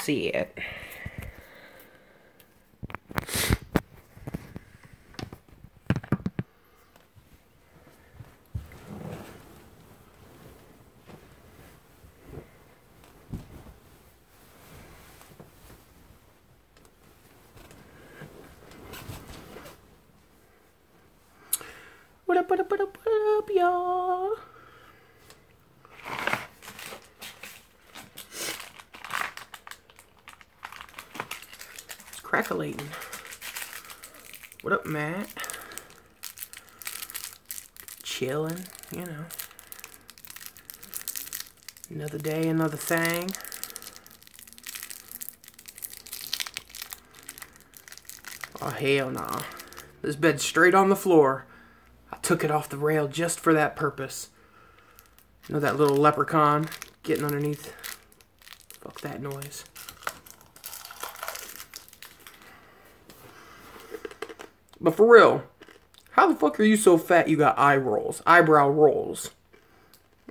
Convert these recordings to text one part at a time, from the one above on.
see it. What up, y'all? It's crackling. What up, Matt? Chilling, you know. Another day, another thing. Oh, hell nah. This bed's straight on the floor. I took it off the rail just for that purpose. You know that little leprechaun getting underneath? Fuck that noise. But for real, how the fuck are you so fat you got eyebrow rolls?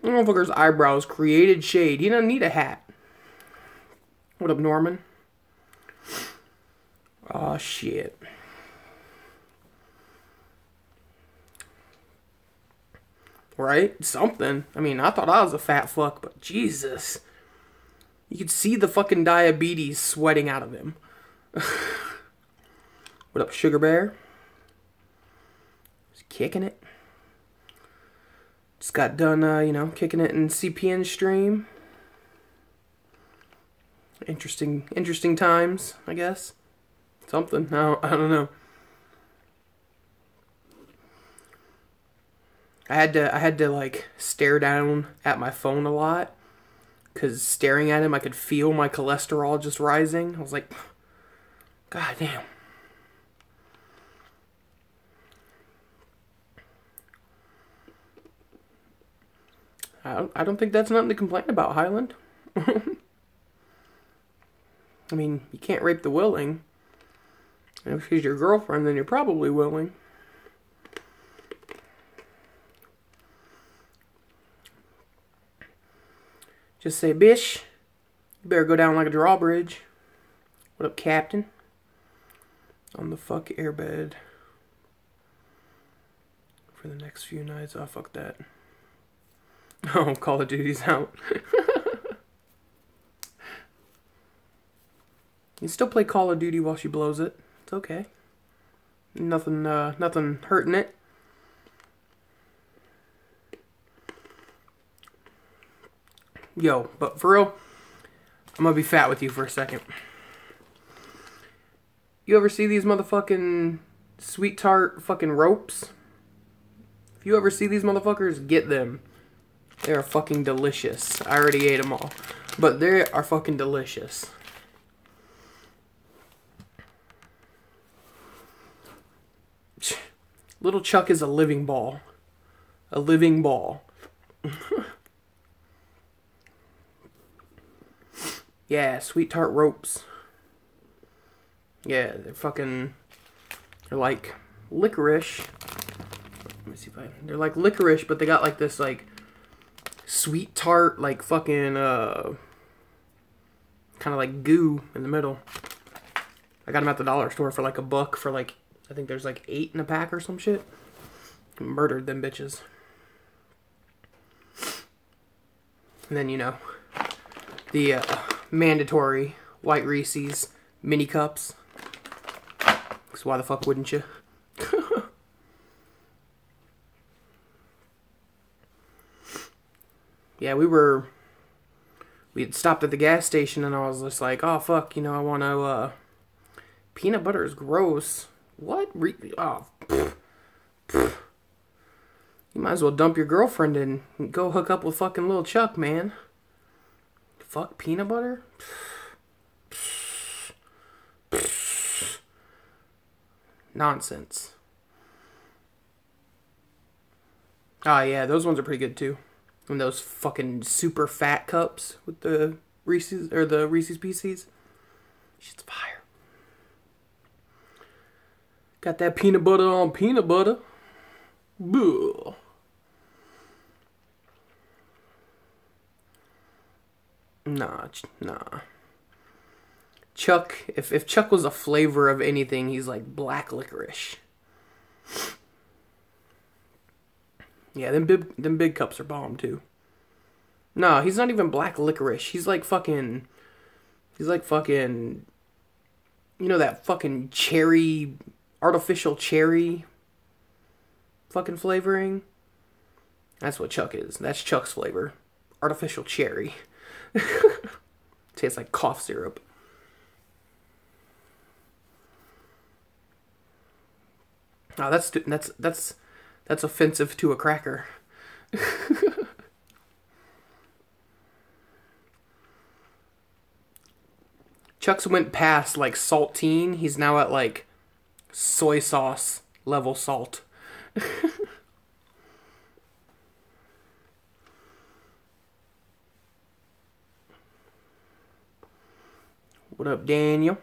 The motherfucker's eyebrows created shade. He doesn't need a hat. What up, Norman? Aw, shit. Right? Something. I mean, I thought I was a fat fuck, but Jesus. You could see the fucking diabetes sweating out of him. What up, Sugar Bear? Just kicking it. Just got done, kicking it in CPN stream. Interesting times, I guess. Something. I don't know. I had to like stare down at my phone a lot, because staring at him I could feel my cholesterol just rising. I was like, God damn. I don't think that's nothing to complain about, Highland. I mean, you can't rape the willing. And if she's your girlfriend, then you're probably willing. Just say, bish, you better go down like a drawbridge. What up, Captain? On the fuck airbed. For the next few nights. Oh, fuck that. Oh, Call of Duty's out. You still play Call of Duty while she blows it. It's okay. Nothing hurting it. Yo, but for real, I'm gonna be fat with you for a second. You ever see these motherfucking sweet tart fucking ropes? If you ever see these motherfuckers, get them. They are fucking delicious. I already ate them all. But they are fucking delicious. Little Chuck is a living ball. A living ball. Yeah, sweet tart ropes. Yeah, they're like licorice. Let me see if they're like licorice, but they got like this like sweet tart, like fucking kind of like goo in the middle. I got them at the dollar store for like $1 for like, I think there's like 8 in a pack or some shit. Murdered them bitches. And then, the mandatory white Reese's mini cups. Because why the fuck wouldn't you? Yeah, we had stopped at the gas station and I was just like, oh fuck, I want to, peanut butter is gross. What? Oh, pfft, pfft. You might as well dump your girlfriend and go hook up with fucking Lil Chuck, man. Fuck peanut butter? Nonsense. Ah, yeah, those ones are pretty good too. And those fucking super fat cups with the Reese's, or the Reese's Pieces. Shit's fire. Got that peanut butter on peanut butter. Boo. Nah. Chuck, if Chuck was a flavor of anything, he's like black licorice. Yeah, them big cups are bomb too. No, he's not even black licorice. He's like fucking, you know that fucking cherry, artificial cherry fucking flavoring? That's what Chuck is. That's Chuck's flavor. Artificial cherry. Tastes like cough syrup. Oh, that's offensive to a cracker. Chuck's went past like saltine. He's now at like soy sauce level salt. What up, Daniel?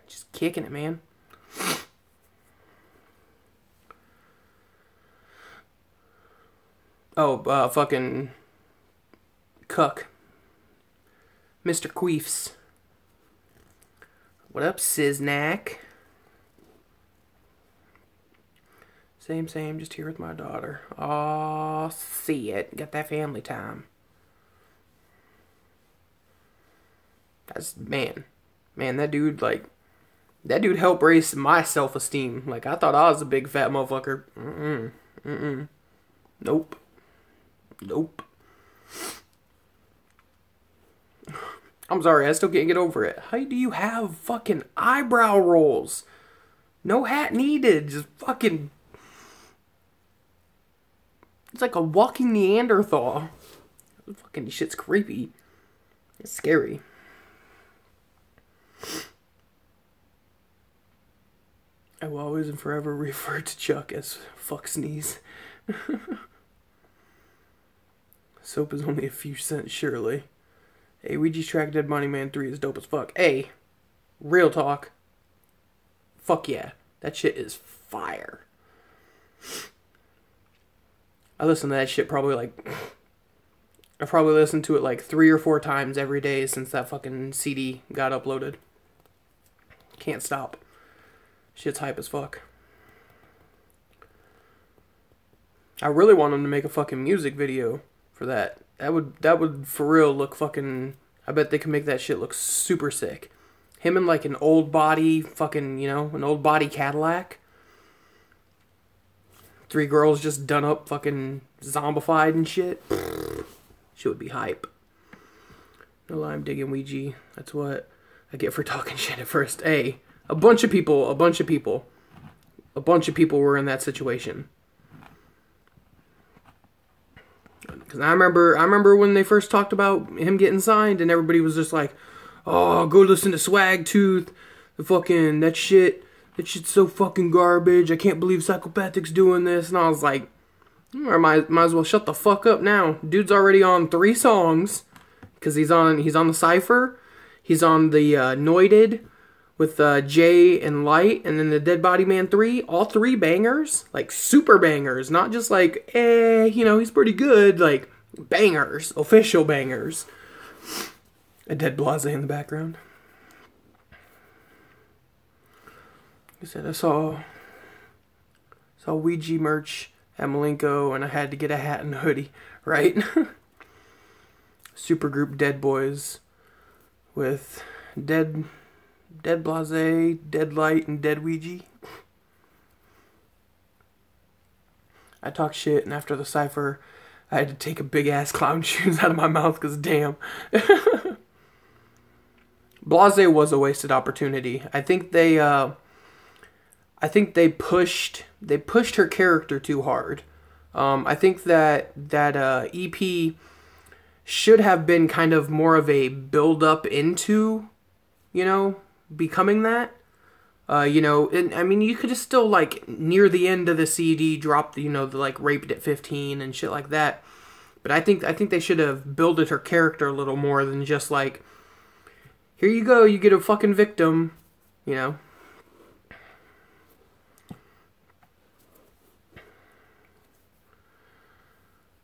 Just kicking it, man. Oh, fucking Cuck. Mr. Queefs. What up, Siznak? Same, just here with my daughter. Aw, see it. Got that family time. That's, man, that dude helped raise my self-esteem. Like, I thought I was a big fat motherfucker. Nope. I'm sorry, I still can't get over it. How do you have fucking eyebrow rolls? No hat needed. Just fucking... It's like a walking Neanderthal. Fucking shit's creepy. It's scary. I will always and forever refer to Chuck as fuck sneeze. Soap is only a few cents, surely. Hey, Ouija's track Dead Money Man 3 is dope as fuck. Hey, real talk. Fuck yeah. That shit is fire. I listen to that shit I probably listened to it like 3 or 4 times every day since that fucking CD got uploaded. Can't stop. Shit's hype as fuck. I really want him to make a fucking music video for that. That would for real look fucking... I bet they can make that shit look super sick. Him in like an old body fucking, you know, an old body Cadillac. 3 girls just done up fucking zombified and shit. Shit would be hype. No lie, I'm digging Ouija. That's what I get for talking shit at first. Hey, a bunch of people were in that situation. Because I remember when they first talked about him getting signed, and everybody was just like, "Oh, go listen to Swag Tooth. That shit's so fucking garbage. I can't believe Psychopathic's doing this." And I was like, I might as well shut the fuck up now. Dude's already on 3 songs, because he's on the Cypher, he's on the Noited with Jay and Light, and then the Dead Body Man 3. All 3 bangers, like super bangers, not just like, he's pretty good, like bangers, official bangers. A Dead Blase in the background. Like I said, I saw Ouija merch at Malenko, and I had to get a hat and a hoodie, right? Supergroup Dead Boys with Dead Blase, Dead Light, and Dead Ouija. I talked shit, and after the Cypher, I had to take a big ass clown shoes out of my mouth, because damn. Blase was a wasted opportunity. I think they pushed her character too hard. I think that EP should have been kind of more of a build up into, becoming that. And I mean, you could just still, like, near the end of the CD drop the like raped at 15 and shit like that. But I think they should have builded her character a little more than just like, here you go, you get a fucking victim,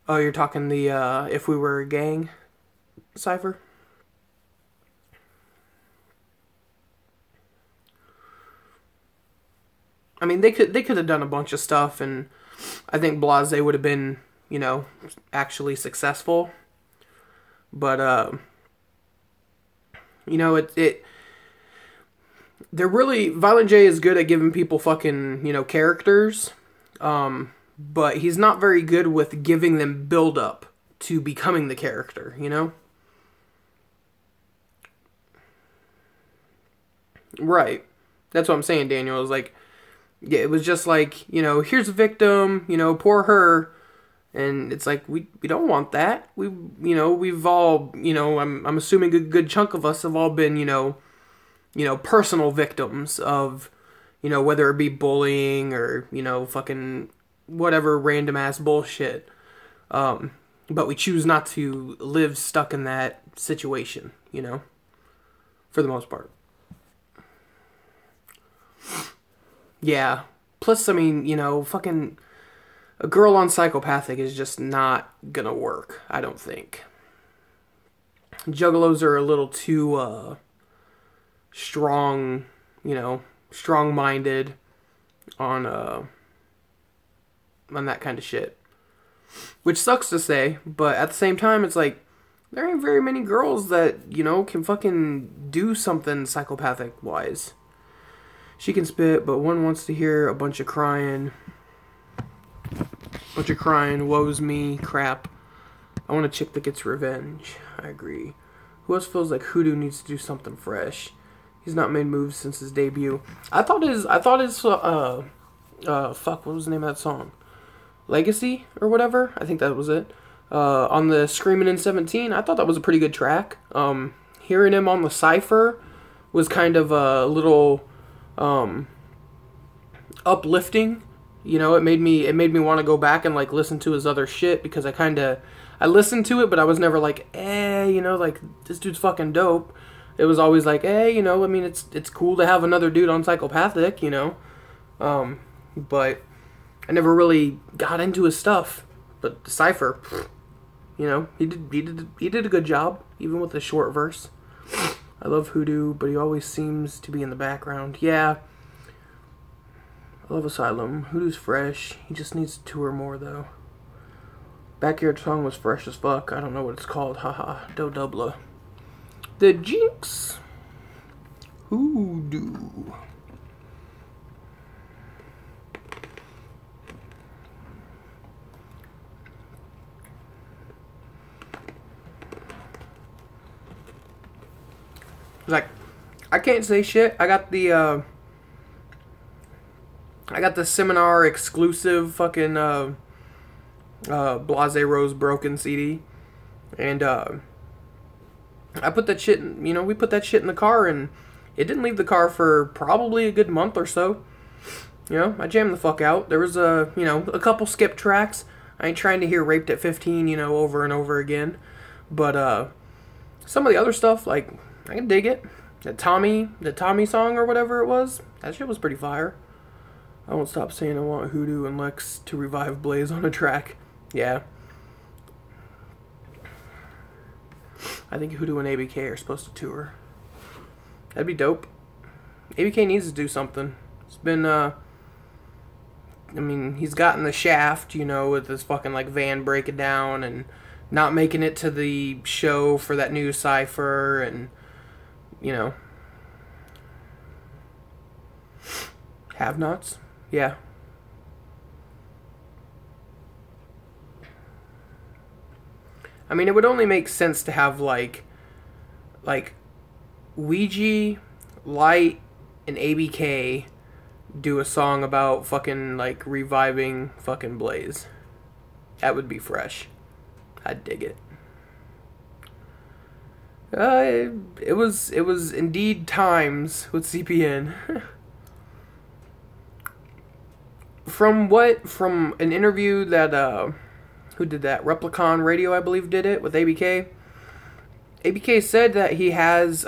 Oh, you're talking the If We Were a Gang cipher? I mean, they could have done a bunch of stuff, and I think Blase would have been, actually successful. But they're really Violent J is good at giving people fucking characters, but he's not very good with giving them build up to becoming the character. Right. That's what I'm saying, Daniel. It was like, yeah, it was just like, here's a victim, poor her. And it's like, we don't want that. We've all, I'm assuming a good chunk of us have all been, personal victims of, whether it be bullying or, fucking whatever random ass bullshit. But we choose not to live stuck in that situation, for the most part. Yeah. Plus, I mean, fucking a girl on Psychopathic is just not gonna work, I don't think. Juggalos are a little too, strong, strong-minded on that kind of shit. Which sucks to say, but at the same time, it's like, there ain't very many girls that, can fucking do something psychopathic-wise. She can spit, but one wants to hear a bunch of crying, woes me, crap. I want a chick that gets revenge. I agree. Who else feels like Hoodoo needs to do something fresh? He's not made moves since his debut. I thought his fuck, what was the name of that song? Legacy, or whatever? I think that was it. On the Screamin' in 17, I thought that was a pretty good track. Hearing him on the Cypher was kind of a little, uplifting. It made me want to go back and like listen to his other shit, because I listened to it, but I was never like, like this dude's fucking dope. It was always like, I mean, it's cool to have another dude on Psychopathic, but I never really got into his stuff. But the Cypher, he did a good job, even with the short verse. I love Hoodoo, but he always seems to be in the background. Yeah. I love Asylum. Hoodoo's fresh. He just needs to tour more, though. Backyard song was fresh as fuck. I don't know what it's called. Haha. Do Dubla. The Jinx. Hoodoo. Like, I can't say shit. I got the seminar exclusive fucking Blase Rose Broken CD, and I put that shit in, we put that shit in the car, and it didn't leave the car for probably a good month or so. I jammed the fuck out. There was a couple skip tracks. I ain't trying to hear Raped at 15, over and over again, but some of the other stuff, like, I can dig it. The Tommy song or whatever it was, that shit was pretty fire. I won't stop saying I want Hoodoo and Lex to revive Blaze on a track. Yeah. I think Hoodoo and ABK are supposed to tour. That'd be dope. ABK needs to do something. It's been, he's gotten the shaft, with this fucking, like, van breaking down and not making it to the show for that new Cypher, and, have-nots. Yeah. I mean, it would only make sense to have, like Ouija, Light, and ABK do a song about fucking, like, reviving fucking Blaze. That would be fresh. I'd dig it. It was indeed times with CPN. From an interview that, who did that? Replicon Radio, I believe, did it with ABK. ABK said that he has,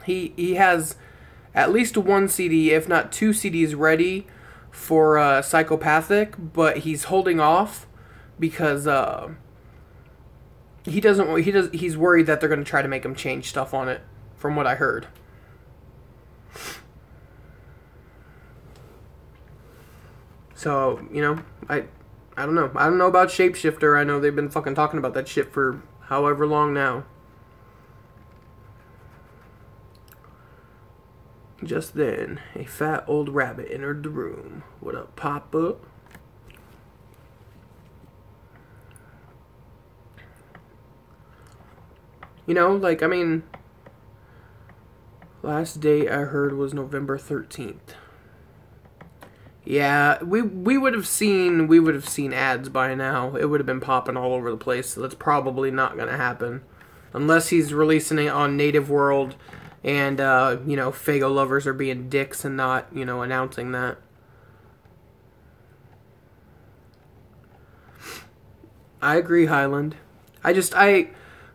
he has at least one CD, if not two CDs ready for, Psychopathic, but he's holding off because, he's worried that they're going to try to make him change stuff on it, from what I heard. So, I don't know. I don't know about Shapeshifter. I know they've been fucking talking about that shit for however long now. Just then, a fat old rabbit entered the room. What up, Papa? Last date I heard was November 13th. Yeah, we would have seen ads by now. It would have been popping all over the place. So that's probably not gonna happen, unless he's releasing it on Native World, and Fago lovers are being dicks and not announcing that. I agree, Highland.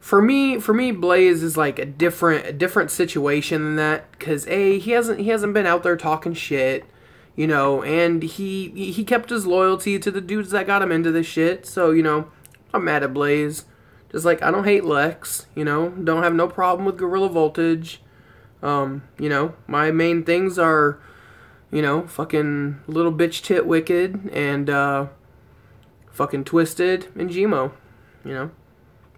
For me, Blaze is like a different situation than that, because he hasn't been out there talking shit. And he kept his loyalty to the dudes that got him into this shit. So, I'm mad at Blaze. Just like, I don't hate Lex, don't have no problem with Gorilla Voltage. My main things are, fucking Little Bitch Tit Wicked and, fucking Twisted and Gmo,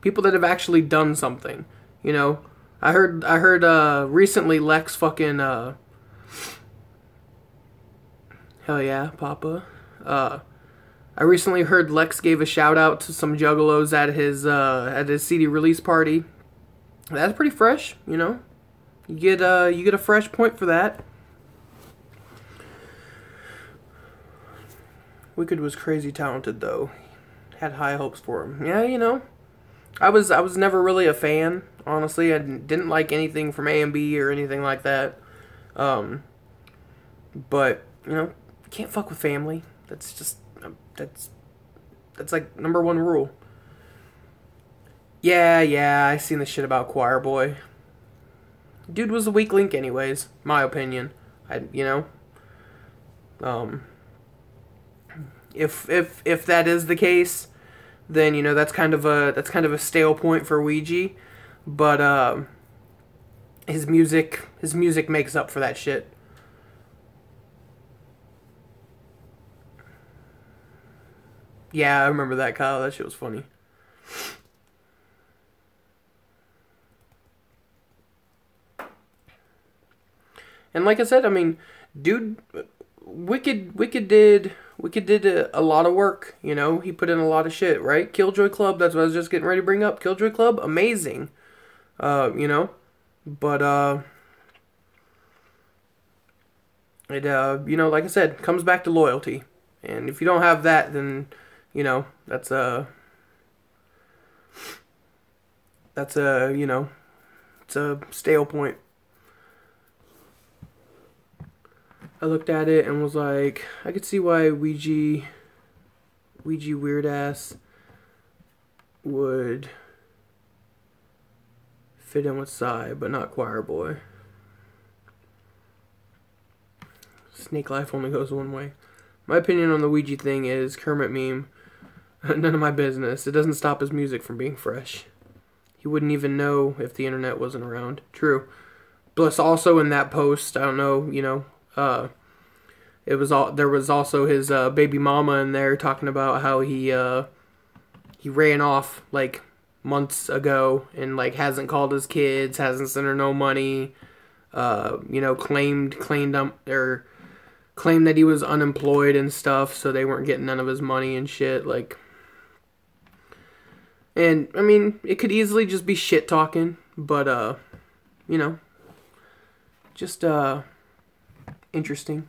People that have actually done something, I heard, recently Lex fucking, hell yeah, Papa. I recently heard Lex gave a shout out to some juggalos at his CD release party. That's pretty fresh, You get a fresh point for that. Wicked was crazy talented though. Had high hopes for him. Yeah, I was never really a fan. Honestly, I didn't like anything from A&B or anything like that. But can't fuck with family. That's like number one rule. Yeah, I seen the shit about Choir Boy. Dude was a weak link anyways, my opinion. If that is the case, then that's kind of a stale point for Ouija, but his music makes up for that shit. Yeah, I remember that, Kyle. That shit was funny. And like I said, dude, Wicked did a lot of work. He put in a lot of shit, right? Killjoy Club. That's what I was just getting ready to bring up. Killjoy Club, amazing. But it like I said, comes back to loyalty. And if you don't have that, then that's a it's a stale point. I looked at it and was like, I could see why Ouija weird ass would fit in with Psy, but not Choir Boy. Snake life only goes one way. My opinion on the Ouija thing is Kermit meme. None of my business. It doesn't stop his music from being fresh. He wouldn't even know if the internet wasn't around. True. Plus, also in that post, I don't know, there was also his baby mama in there talking about how he ran off like months ago and like hasn't called his kids, hasn't sent her no money, claimed that he was unemployed and stuff, so they weren't getting none of his money and shit, like. And it could easily just be shit talking, but just interesting.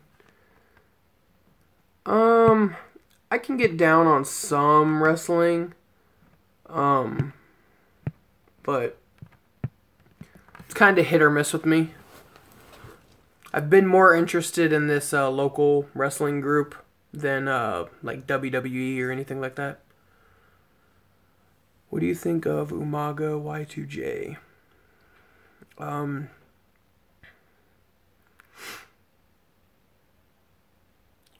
I can get down on some wrestling, but it's kind of hit or miss with me. I've been more interested in this local wrestling group than like WWE or anything like that. What do you think of Umaga Y2J?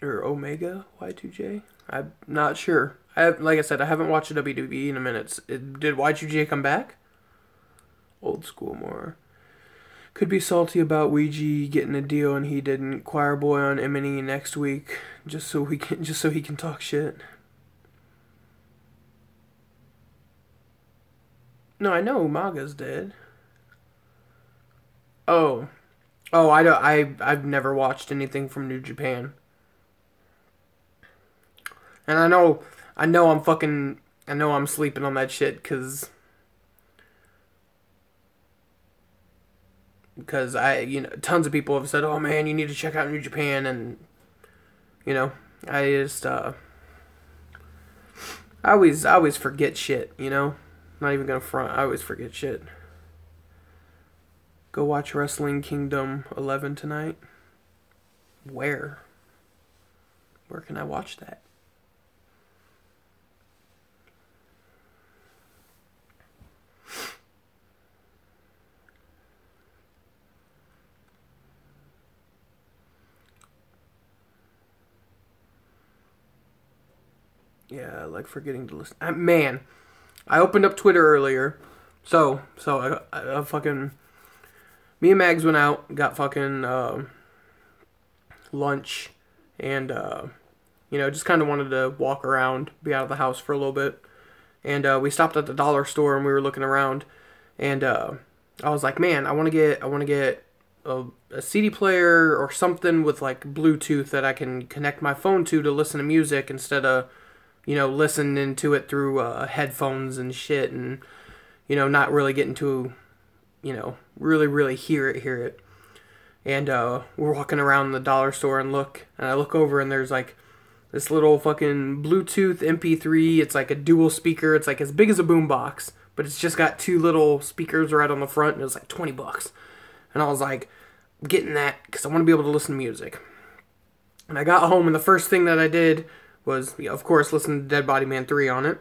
Or Omega Y2J? I'm not sure. Like I said, I haven't watched WWE in a minute. Did Y2J come back? Old school more. Could be salty about Ouija getting a deal and he didn't. Choir boy on M&E next week, just so he can talk shit. No, I know Umaga's dead. Oh, I don't. I've never watched anything from New Japan, and I know I'm sleeping on that shit because tons of people have said, oh man, you need to check out New Japan, and I just I always forget shit. Not even gonna front. I always forget shit. Go watch Wrestling Kingdom 11 tonight. Where can I watch that? Yeah, I like forgetting to listen. Man, I opened up Twitter earlier. So I fucking... Me and Mags went out, got fucking lunch, and, just kind of wanted to walk around, be out of the house for a little bit. And we stopped at the dollar store and we were looking around. And I was like, man, I want to get a CD player or something with like Bluetooth that I can connect my phone to listen to music instead of listening to it through headphones and shit, and not really getting to really hear it. And we're walking around the dollar store and I look over and there's like this little fucking Bluetooth MP3. It's like a dual speaker. It's like as big as a boombox, but it's just got two little speakers right on the front, and it was like $20. And I was like, I'm getting that because I want to be able to listen to music. And I got home, and the first thing that I did was, of course, listen to Dead Body Man 3 on it.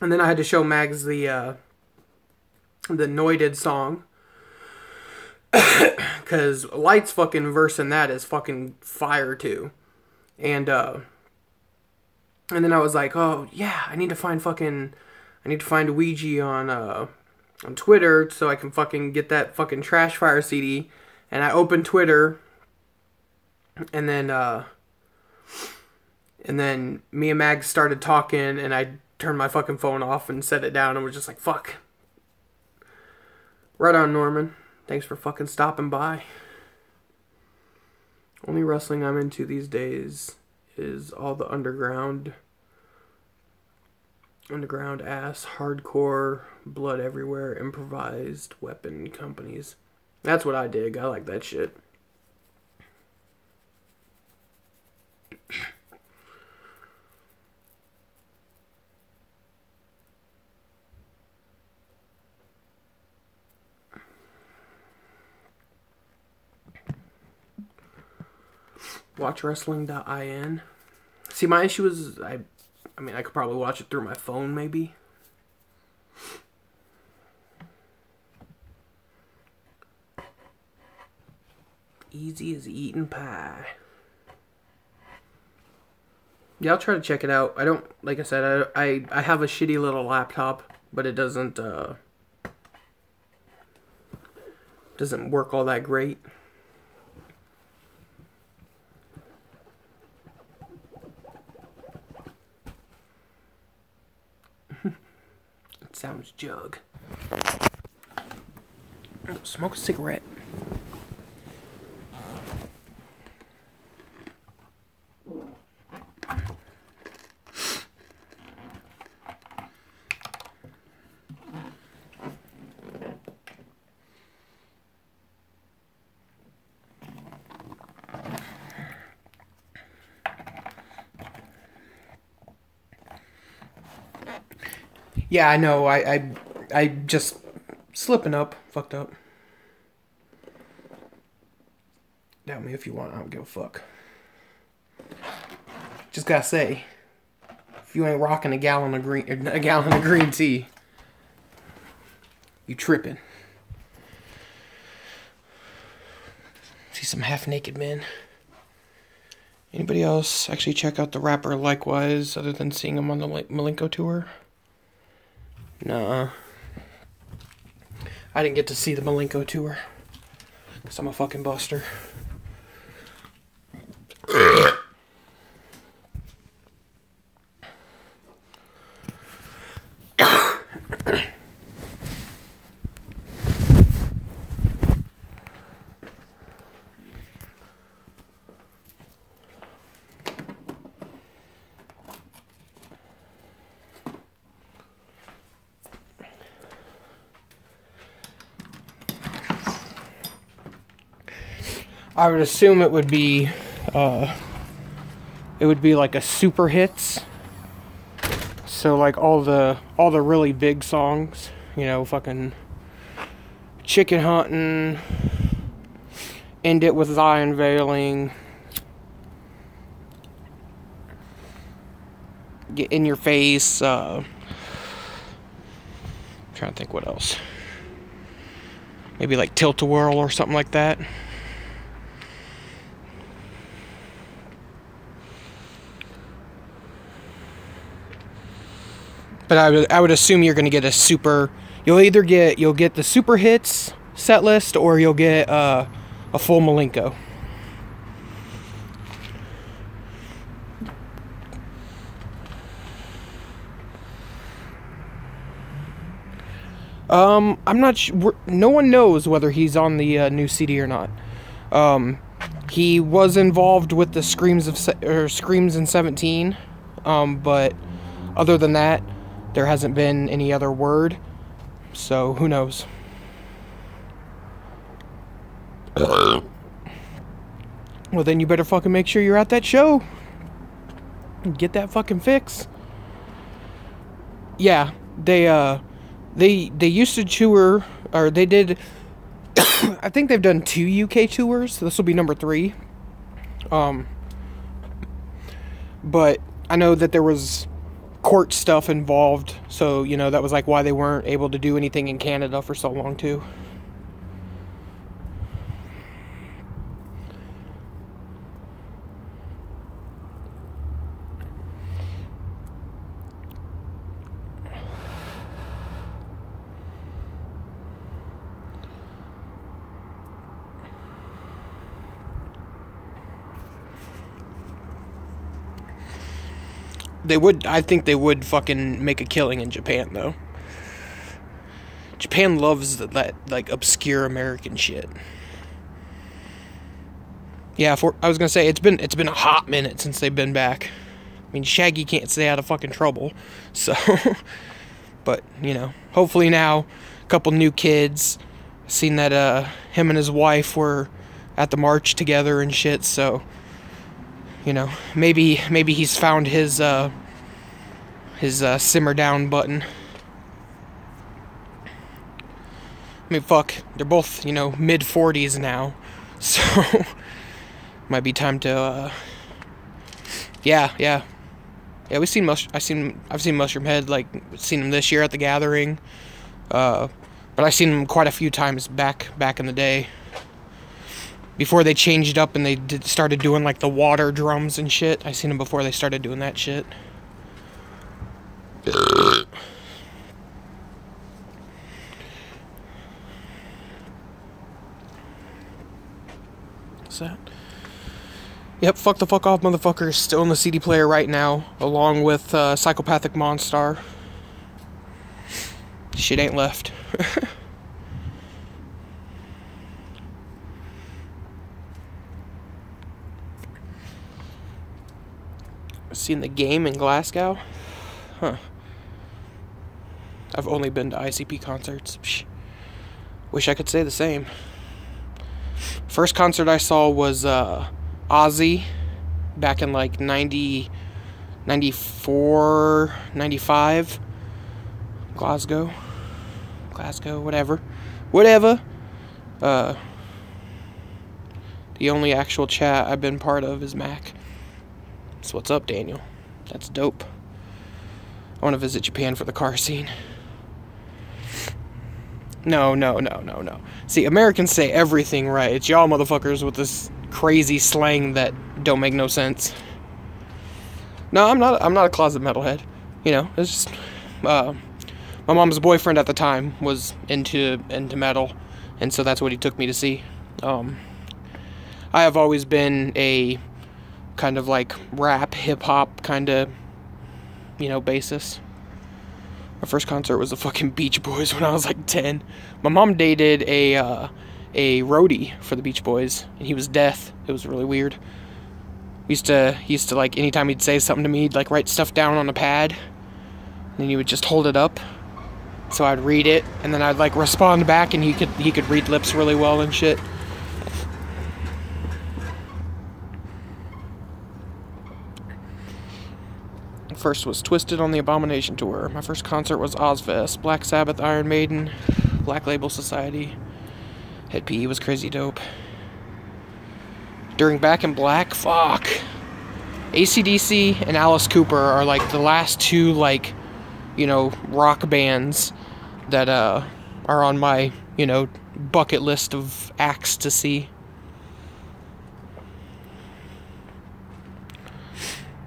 And then I had to show Mags the Noided song. Because Light's fucking verse in that is fucking fire too. And then I was like, oh yeah, I need to find Ouija on Twitter so I can fucking get that fucking Trash Fire CD. And I opened Twitter, and then me and Mags started talking, and I turned my fucking phone off and set it down and was just like, fuck. Right on, Norman. Thanks for fucking stopping by. Only wrestling I'm into these days is all the underground ass, hardcore, blood everywhere, improvised weapon companies. That's what I dig. I like that shit. WatchWrestling.in. See, my issue is, I could probably watch it through my phone, maybe. Easy as eating pie. Yeah, I'll try to check it out. I don't, like I said, I have a shitty little laptop, but it doesn't work all that great. It sounds jug. Smoke a cigarette. Yeah, I know. I just slipping up, fucked up. Doubt me if you want. I don't give a fuck. Just gotta say, if you ain't rocking a gallon of green tea, you tripping. See some half-naked men. Anybody else actually check out the rapper Likewise, other than seeing him on the Malenko tour? Nuh-uh. I didn't get to see the Malenko tour. Because I'm a fucking buster. I would assume it would be like a super hits. So like all the really big songs, you know, fucking Chicken Huntin', End It With Thy Unveiling, Get In Your Face, I'm trying to think what else. Maybe like Tilt-A-Whirl or something like that. But I would assume you're gonna get a super. You'll get the super hits set list, or you'll get a full Malenko. I'm not sure. No one knows whether he's on the new CD or not. He was involved with the Screams in 17, but other than that, there hasn't been any other word, so who knows? Well, then you better fucking make sure you're at that show. Get that fucking fix. Yeah, they used to tour, or they did. I think they've done 2 UK tours. So this will be number 3. But I know that there was court stuff involved, so you know that was like why they weren't able to do anything in Canada for so long too. I think they would fucking make a killing in Japan, though. Japan loves that like, obscure American shit. Yeah, I was gonna say, it's been a hot minute since they've been back. I mean, Shaggy can't stay out of fucking trouble, so... But, you know, hopefully now, a couple new kids. Seen that, him and his wife were at the march together and shit, so... You know, maybe he's found his simmer down button. I mean, fuck, they're both, you know, mid-40s now, so might be time to, yeah, we've seen I've seen Mushroom Head, like, seen him this year at the Gathering, but I've seen him quite a few times back in the day. Before they changed up and they started doing, like, the water drums and shit. I seen them before they started doing that shit. What's that? Yep, Fuck the Fuck Off Motherfucker is still in the CD player right now, along with Psychopathic Monstar. Shit ain't left. Seen the Game in Glasgow? Huh. I've only been to ICP concerts. Psh. Wish I could say the same. First concert I saw was Ozzy back in like 90, 94, 95. Glasgow, whatever. The only actual chat I've been part of is Mack. So what's up, Daniel? That's dope. I want to visit Japan for the car scene. No. See, Americans say everything right. It's y'all motherfuckers with this crazy slang that don't make no sense. No, I'm not a closet metalhead. You know, it's just my my mom's boyfriend at the time was into metal, and so that's what he took me to see. I have always been a kind of like rap, hip-hop kind of, basis. My first concert was the fucking Beach Boys when I was like 10. My mom dated a roadie for the Beach Boys, and he was deaf. It was really weird. He used to like, anytime he'd say something to me, he'd like write stuff down on a pad, and then he would just hold it up. So I'd read it, and then I'd like respond back, and he could read lips really well and shit. First was Twisted on the Abomination Tour. My first concert was Ozfest, Black Sabbath, Iron Maiden, Black Label Society. Head PE was crazy dope. During Back in Black, fuck. AC/DC and Alice Cooper are like the last two like, rock bands that are on my, bucket list of acts to see.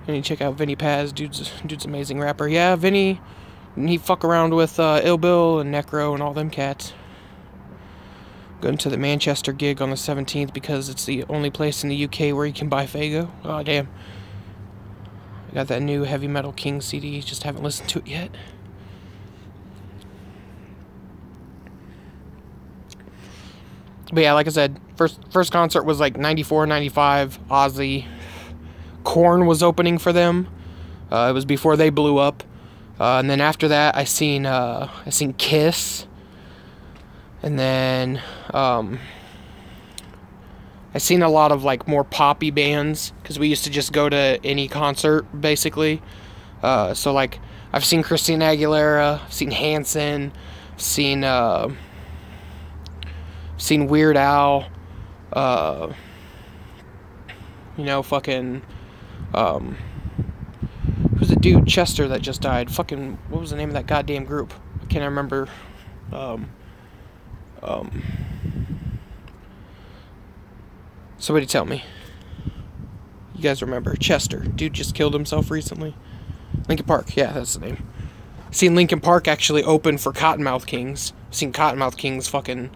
And you check out Vinny Paz, dude's amazing rapper. Yeah, Vinny, he fuck around with Ill Bill and Necro and all them cats. Going to the Manchester gig on the 17th because it's the only place in the UK where you can buy Faygo. Oh, damn. I got that new Heavy Metal King CD, just haven't listened to it yet. But yeah, like I said, first concert was like 94, 95, Ozzy. Korn was opening for them. It was before they blew up. And then after that, I seen Kiss. And then I seen a lot of like more poppy bands because we used to just go to any concert basically. So like I've seen Christina Aguilera, I've seen Hanson, seen Weird Al, fucking. Who's the dude, Chester, that just died? Fucking, what was the name of that goddamn group? I can't remember. Somebody tell me. You guys remember? Chester. Dude just killed himself recently. Linkin Park. Yeah, that's the name. Seen Linkin Park actually open for Cottonmouth Kings. Seen Cottonmouth Kings fucking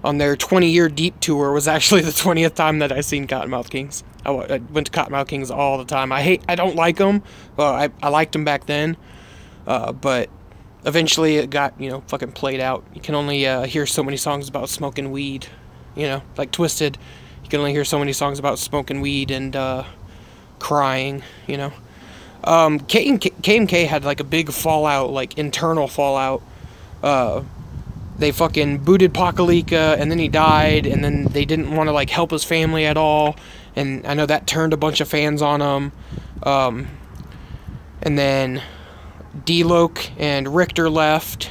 on their 20-year Deep tour was actually the 20th time that I seen Cottonmouth Kings. I went to Cottonmouth Kings all the time. I don't like them. Well, I liked them back then. But eventually it got, fucking played out. You can only hear so many songs about smoking weed. Like Twisted. You can only hear so many songs about smoking weed and crying, KMK had like a big fallout, like internal fallout. They fucking booted Pakalika, and then he died, and then they didn't want to like help his family at all, and I know that turned a bunch of fans on him. And then D-Loc and Richter left,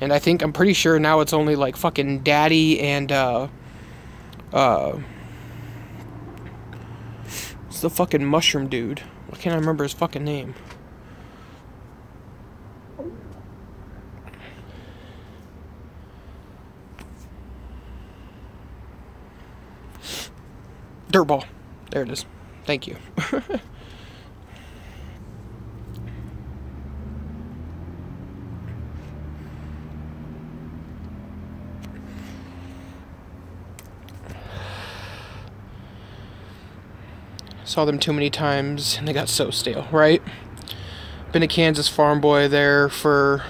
and I'm pretty sure now it's only like fucking Daddy and what's the fucking mushroom dude? Why can't I remember his fucking name? Dirtball. There it is. Thank you. Saw them too many times and they got so stale, right? Been a Kansas farm boy there for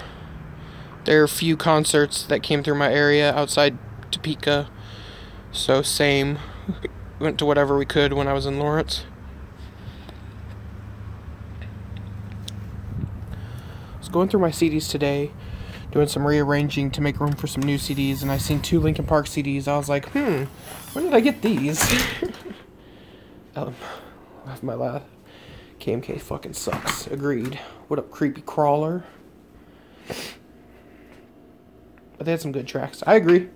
their few concerts that came through my area outside Topeka. So same. Went to whatever we could when I was in Lawrence. I was going through my CDs today, doing some rearranging to make room for some new CDs, and I seen 2 Linkin Park CDs. I was like, when did I get these? Laugh my laugh. KMK fucking sucks. Agreed. What up, Creepy Crawler? But they had some good tracks. I agree.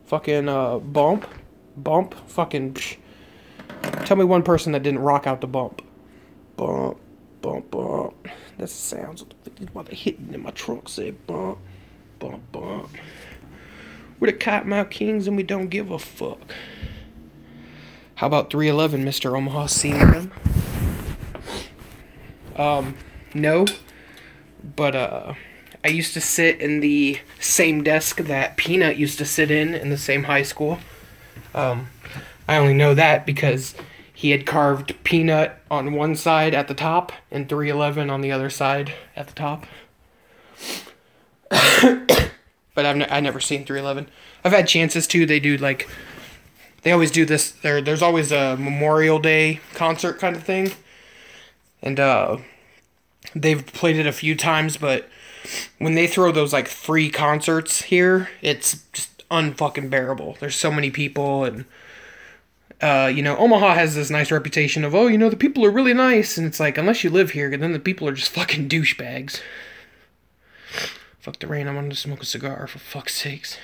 Fucking Bump. Fucking psh. Tell me one person that didn't rock out the Bump. Bump. That's the sounds of while they hitting in my trunk. Say bump. We're the Cottonmouth Kings and we don't give a fuck. How about 311, Mr. Omaha? Seen them? No. But I used to sit in the same desk that Peanut used to sit in the same high school. I only know that because he had carved Peanut on one side at the top and 311 on the other side at the top. But I never seen 311. I've had chances to. They do like, they always do this. There's always a Memorial Day concert kind of thing, and they've played it a few times. But when they throw those like free concerts here, it's just unfucking bearable. There's so many people, and Omaha has this nice reputation of, the people are really nice, and it's like, unless you live here, then the people are just fucking douchebags. Fuck the rain, I wanted to smoke a cigar, for fuck's sakes.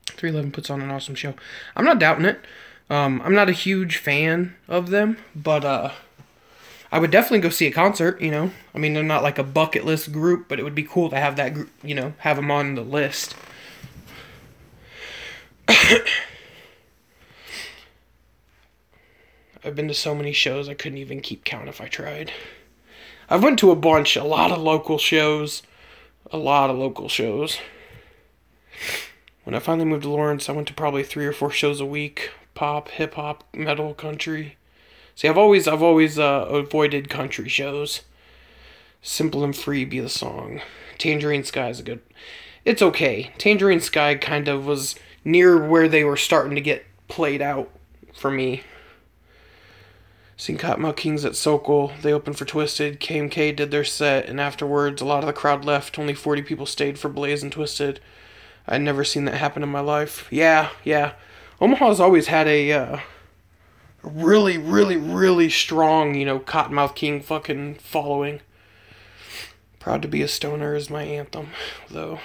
311 puts on an awesome show. I'm not doubting it. I'm not a huge fan of them, but I would definitely go see a concert, I mean, they're not like a bucket list group, but it would be cool to have that group, have them on the list. I've been to so many shows, I couldn't even keep count if I tried. I've went to a lot of local shows. When I finally moved to Lawrence, I went to probably 3 or 4 shows a week. Pop, hip hop, metal, country. See, I've always avoided country shows. Simple and Free be the song. Tangerine Sky is it's okay. Tangerine Sky kind of was near where they were starting to get played out for me. Seen Cottonmouth Kings at Sokol. They opened for Twisted. KMK did their set, and afterwards, a lot of the crowd left. Only 40 people stayed for Blaze and Twisted. I'd never seen that happen in my life. Yeah. Omaha's always had a really, really, really strong, Cottonmouth King fucking following. Proud to be a Stoner is my anthem, though.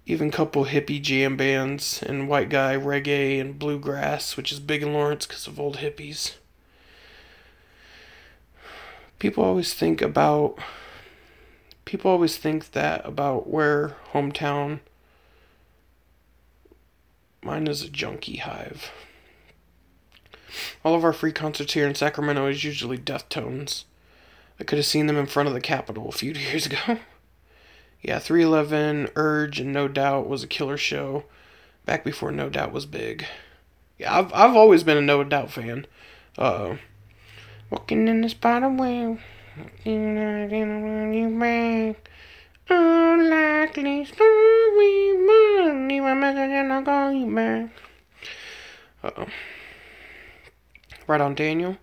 Even couple hippie jam bands and white guy reggae and bluegrass, which is big in Lawrence because of old hippies. People always think that about where hometown. Mine is a junkie hive. All of our free concerts here in Sacramento is usually Deftones. I could have seen them in front of the Capitol a few years ago. Yeah, 311, Urge, and No Doubt was a killer show back before No Doubt was big. Yeah, I've always been a No Doubt fan. Walking in the spider web, you back. Unlikely story, leave a message and I'll call you back. Right on, Daniel.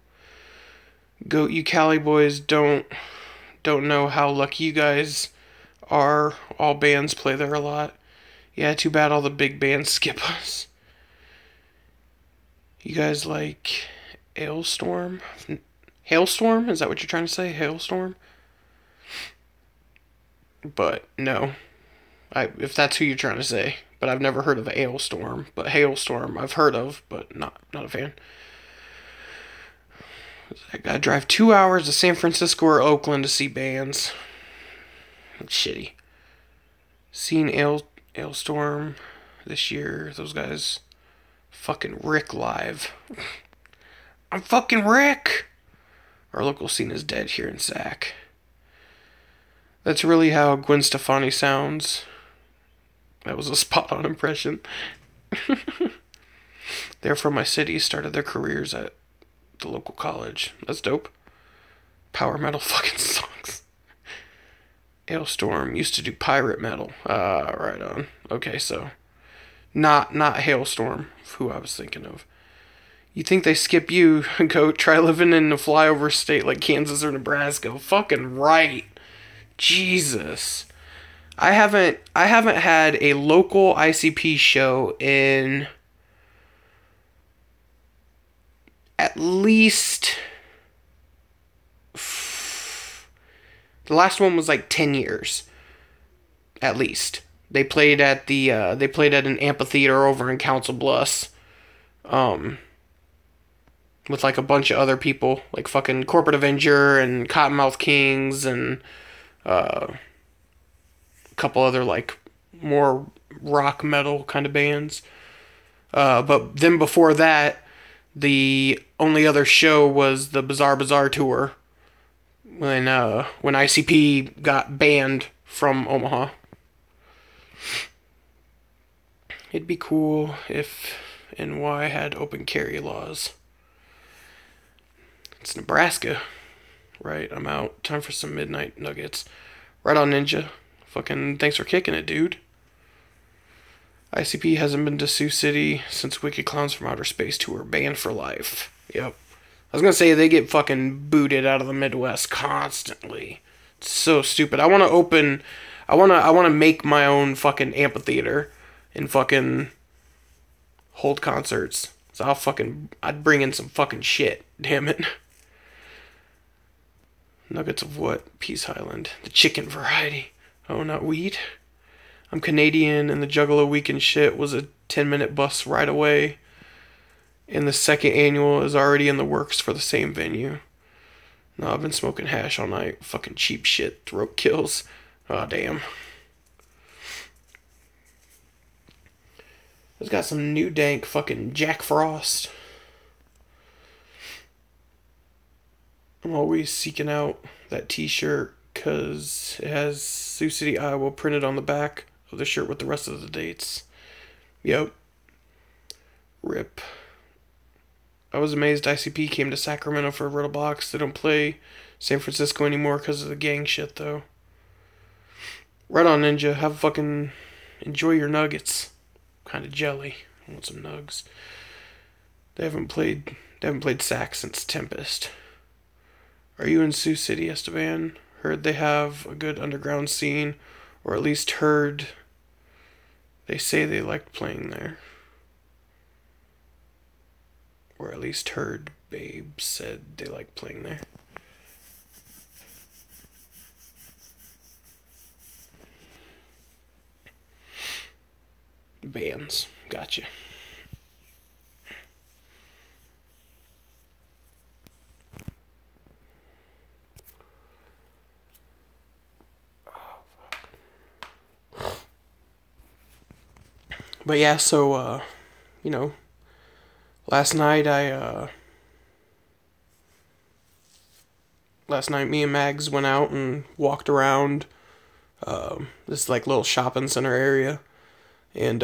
Goat, you Cali boys don't know how lucky you guys are. All bands play there a lot. Yeah, too bad all the big bands skip us. You guys like Hailstorm? Hailstorm? Is that what you're trying to say? Hailstorm? But no. If that's who you're trying to say. But I've never heard of Hailstorm. But Hailstorm I've heard of, but not a fan. I gotta drive 2 hours to San Francisco or Oakland to see bands. That's shitty. Seen Hailstorm this year. Those guys. Fucking Rick live. I'm fucking Rick! Our local scene is dead here in Sac. That's really how Gwen Stefani sounds. That was a spot-on impression. They're from my city, started their careers at the local college. That's dope. Power metal fucking songs. Hailstorm used to do pirate metal. Right on. Okay, so not Hailstorm, who I was thinking of. You think they skip you? Go try living in a flyover state like Kansas or Nebraska. Fucking right. Jesus. I haven't had a local ICP show in at least the last one was like 10 years. At least. They played at an amphitheater over in Council Bluffs. With like a bunch of other people, like fucking Corporate Avenger and Cottonmouth Kings and a couple other like more rock metal kind of bands. But then before that, the only other show was the Bizarre Bazaar tour. when ICP got banned from Omaha. It'd be cool if NY had open carry laws. It's Nebraska. Right, I'm out. Time for some midnight nuggets. Right on, Ninja. Fucking thanks for kicking it, dude. ICP hasn't been to Sioux City since Wicked Clowns from Outer Space tour. Banned for life. Yep. I was gonna say they get fucking booted out of the Midwest constantly. It's so stupid. I wanna make my own fucking amphitheater and fucking hold concerts. So I'd bring in some fucking shit. Damn it. Nuggets of what? Peace Island. The chicken variety. Oh, not weed? I'm Canadian and the Juggalo Weekend shit was a 10-minute bus ride away. And the second annual is already in the works for the same venue. No, I've been smoking hash all night. Fucking cheap shit. Throat kills. Aw, damn. It's got some new dank fucking Jack Frost. I'm always seeking out that t-shirt because it has Sioux City, Iowa printed on the back of the shirt with the rest of the dates. Yep. RIP. I was amazed ICP came to Sacramento for a Riddle Box. They don't play San Francisco anymore because of the gang shit, though. Right on, Ninja. Have a fucking... Enjoy your nuggets. Kind of jelly. I want some nugs. They haven't played Sac since Tempest. Are you in Sioux City, Esteban? Heard they have a good underground scene, or at least heard they say they liked playing there. Or at least heard Babe said they liked playing there. Bands. Gotcha. But yeah, so, last night me and Mags went out and walked around, this, like, little shopping center area, and,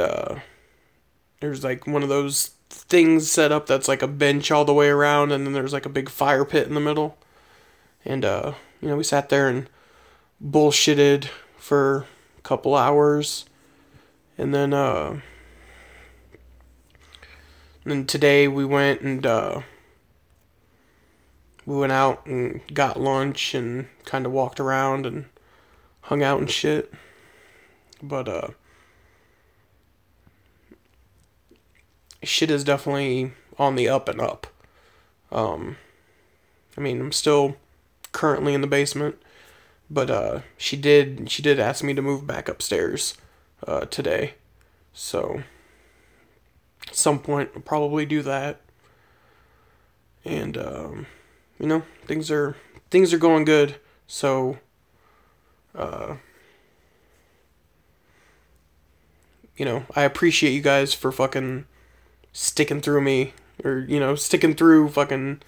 there's, like, one of those things set up that's, like, a bench all the way around, and then there's, like, a big fire pit in the middle, and, we sat there and bullshitted for a couple hours, and then today we went out and got lunch and kind of walked around and hung out and shit. But shit is definitely on the up and up. I mean, I'm still currently in the basement, but she did ask me to move back upstairs today. So at some point I'll probably do that. And things are going good. So I appreciate you guys for fucking sticking through me, or sticking through fucking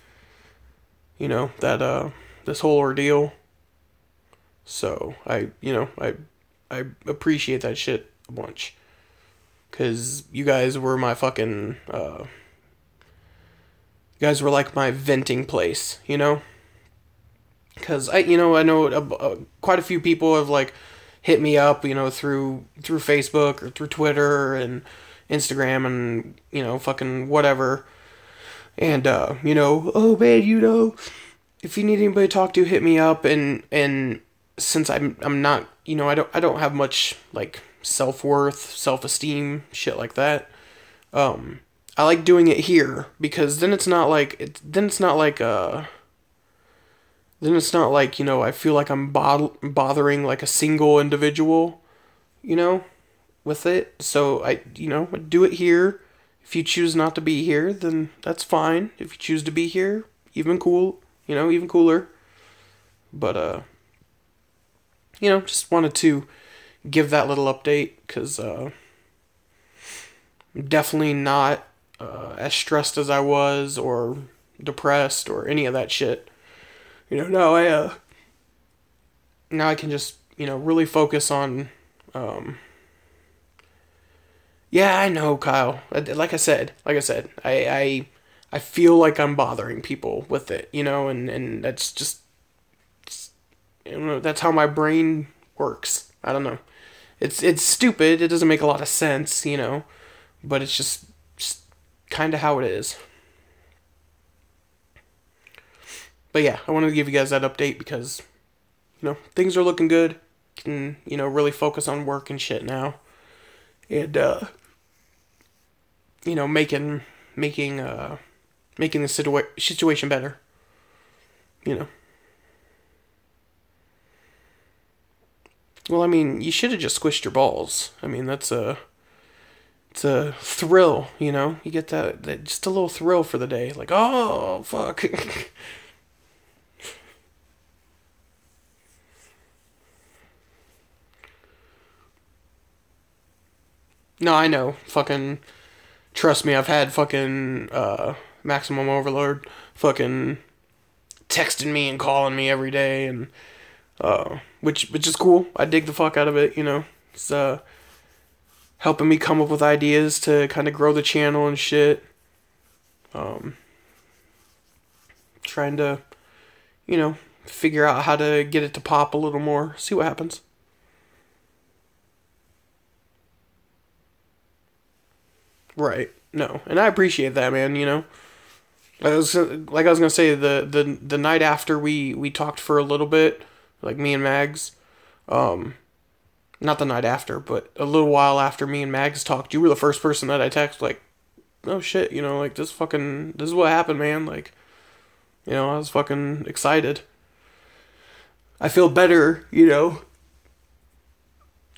that this whole ordeal. So I appreciate that shit a bunch, cause you guys were my fucking you guys were like my venting place, cause I know quite a few people have like hit me up, through Facebook or through Twitter and Instagram and fucking whatever, and oh man, if you need anybody to talk to, hit me up, and since I'm not, I don't have much like self-worth, self-esteem, shit like that. I like doing it here because then it's not like I feel like I'm bothering like a single individual, with it. So I do it here. If you choose not to be here, then that's fine. If you choose to be here, even cooler. But just wanted to give that little update, because I'm definitely not as stressed as I was, or depressed, or any of that shit. No, now I can just, really focus on, yeah, I know, Kyle. I feel like I'm bothering people with it, and that's just, that's how my brain works. I don't know. It's stupid. It doesn't make a lot of sense, but it's just kind of how it is. But yeah, I wanted to give you guys that update because, things are looking good. Can, really focus on work and shit now. And, making the situation better. Well, I mean, you should have just squished your balls. I mean, it's a thrill, You get that just a little thrill for the day. Like, oh, fuck. No, I know. Fucking trust me, I've had fucking maximum overload fucking texting me and calling me every day, and which is cool. I dig the fuck out of it, It's helping me come up with ideas to kind of grow the channel and shit. Trying to, figure out how to get it to pop a little more. See what happens. Right. No, and I appreciate that, man. I was gonna say the night after we talked for a little bit, like me and Mags, not the night after, but a little while after me and Mags talked, you were the first person that I texted, like, oh shit, like this is what happened, man. Like, I was fucking excited. I feel better,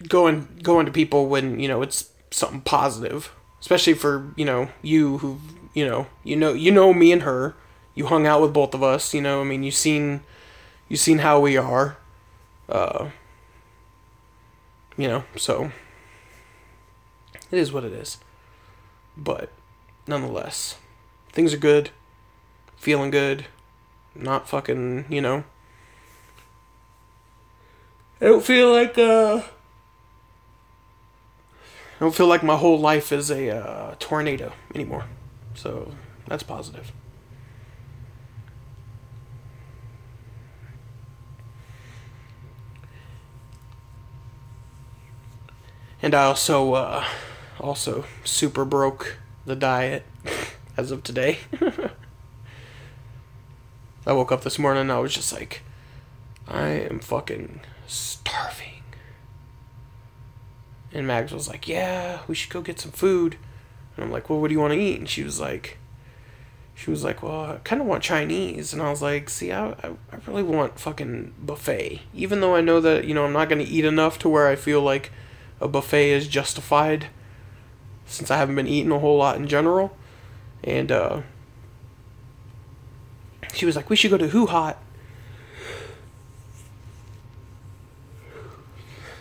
going to people when it's something positive, especially for you who you know me and her. You hung out with both of us. I mean, you've seen how we are. So it is what it is. But nonetheless, things are good. Feeling good. Not fucking, I don't feel like my whole life is a tornado anymore. So that's positive. And I also super broke the diet as of today. I woke up this morning and I was just like, I am fucking starving. And Mags was like, yeah, we should go get some food. And I'm like, well, what do you want to eat? And she was like, well, I kind of want Chinese. And I was like, see, I really want fucking buffet. Even though I know that, I'm not going to eat enough to where I feel like a buffet is justified, since I haven't been eating a whole lot in general. And she was like, we should go to Who Hot.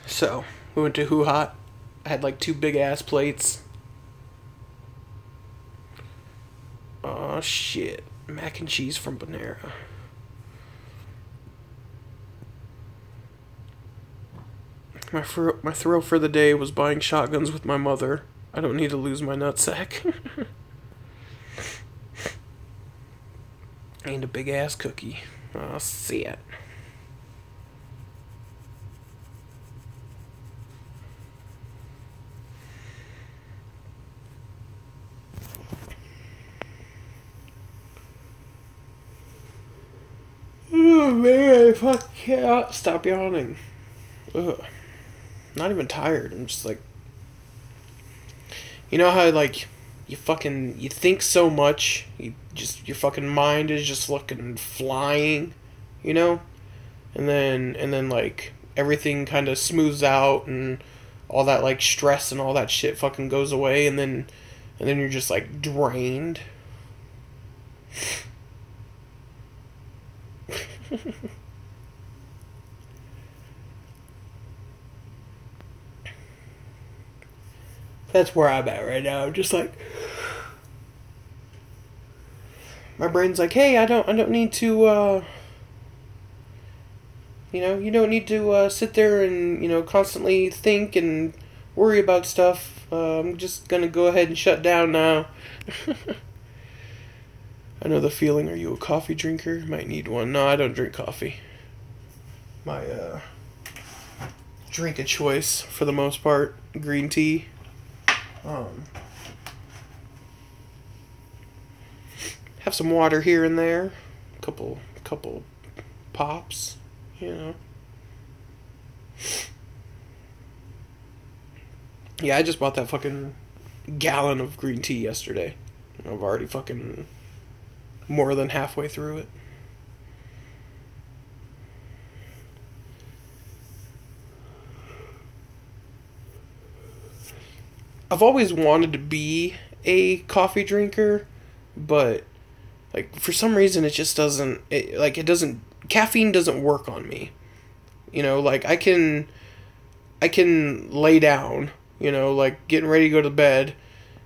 So we went to Who Hot. I had like 2 big ass plates. Oh shit. Mac and cheese from Panera. My thrill for the day was buying shotguns with my mother. I don't need to lose my nutsack. And a big ass cookie. I'll see it. Oh man, I can't stop yawning. Ugh. Not even tired. I'm just like, how like you think so much, your fucking mind is just looking flying, and then like everything kind of smooths out and all that like stress and all that shit fucking goes away, and then you're just like drained. That's where I'm at right now. I'm just like, my brain's like, hey, I don't need to You don't need to sit there and constantly think and worry about stuff. I'm just gonna go ahead and shut down now. I know the feeling. Are you a coffee drinker? Might need one. No, I don't drink coffee. My drink of choice, for the most part, green tea. Have some water here and there. Couple pops, Yeah, I just bought that fucking gallon of green tea yesterday. I've already fucking more than halfway through it. I've always wanted to be a coffee drinker, but like for some reason it just doesn't. Caffeine doesn't work on me. Like I can lay down. Like getting ready to go to bed,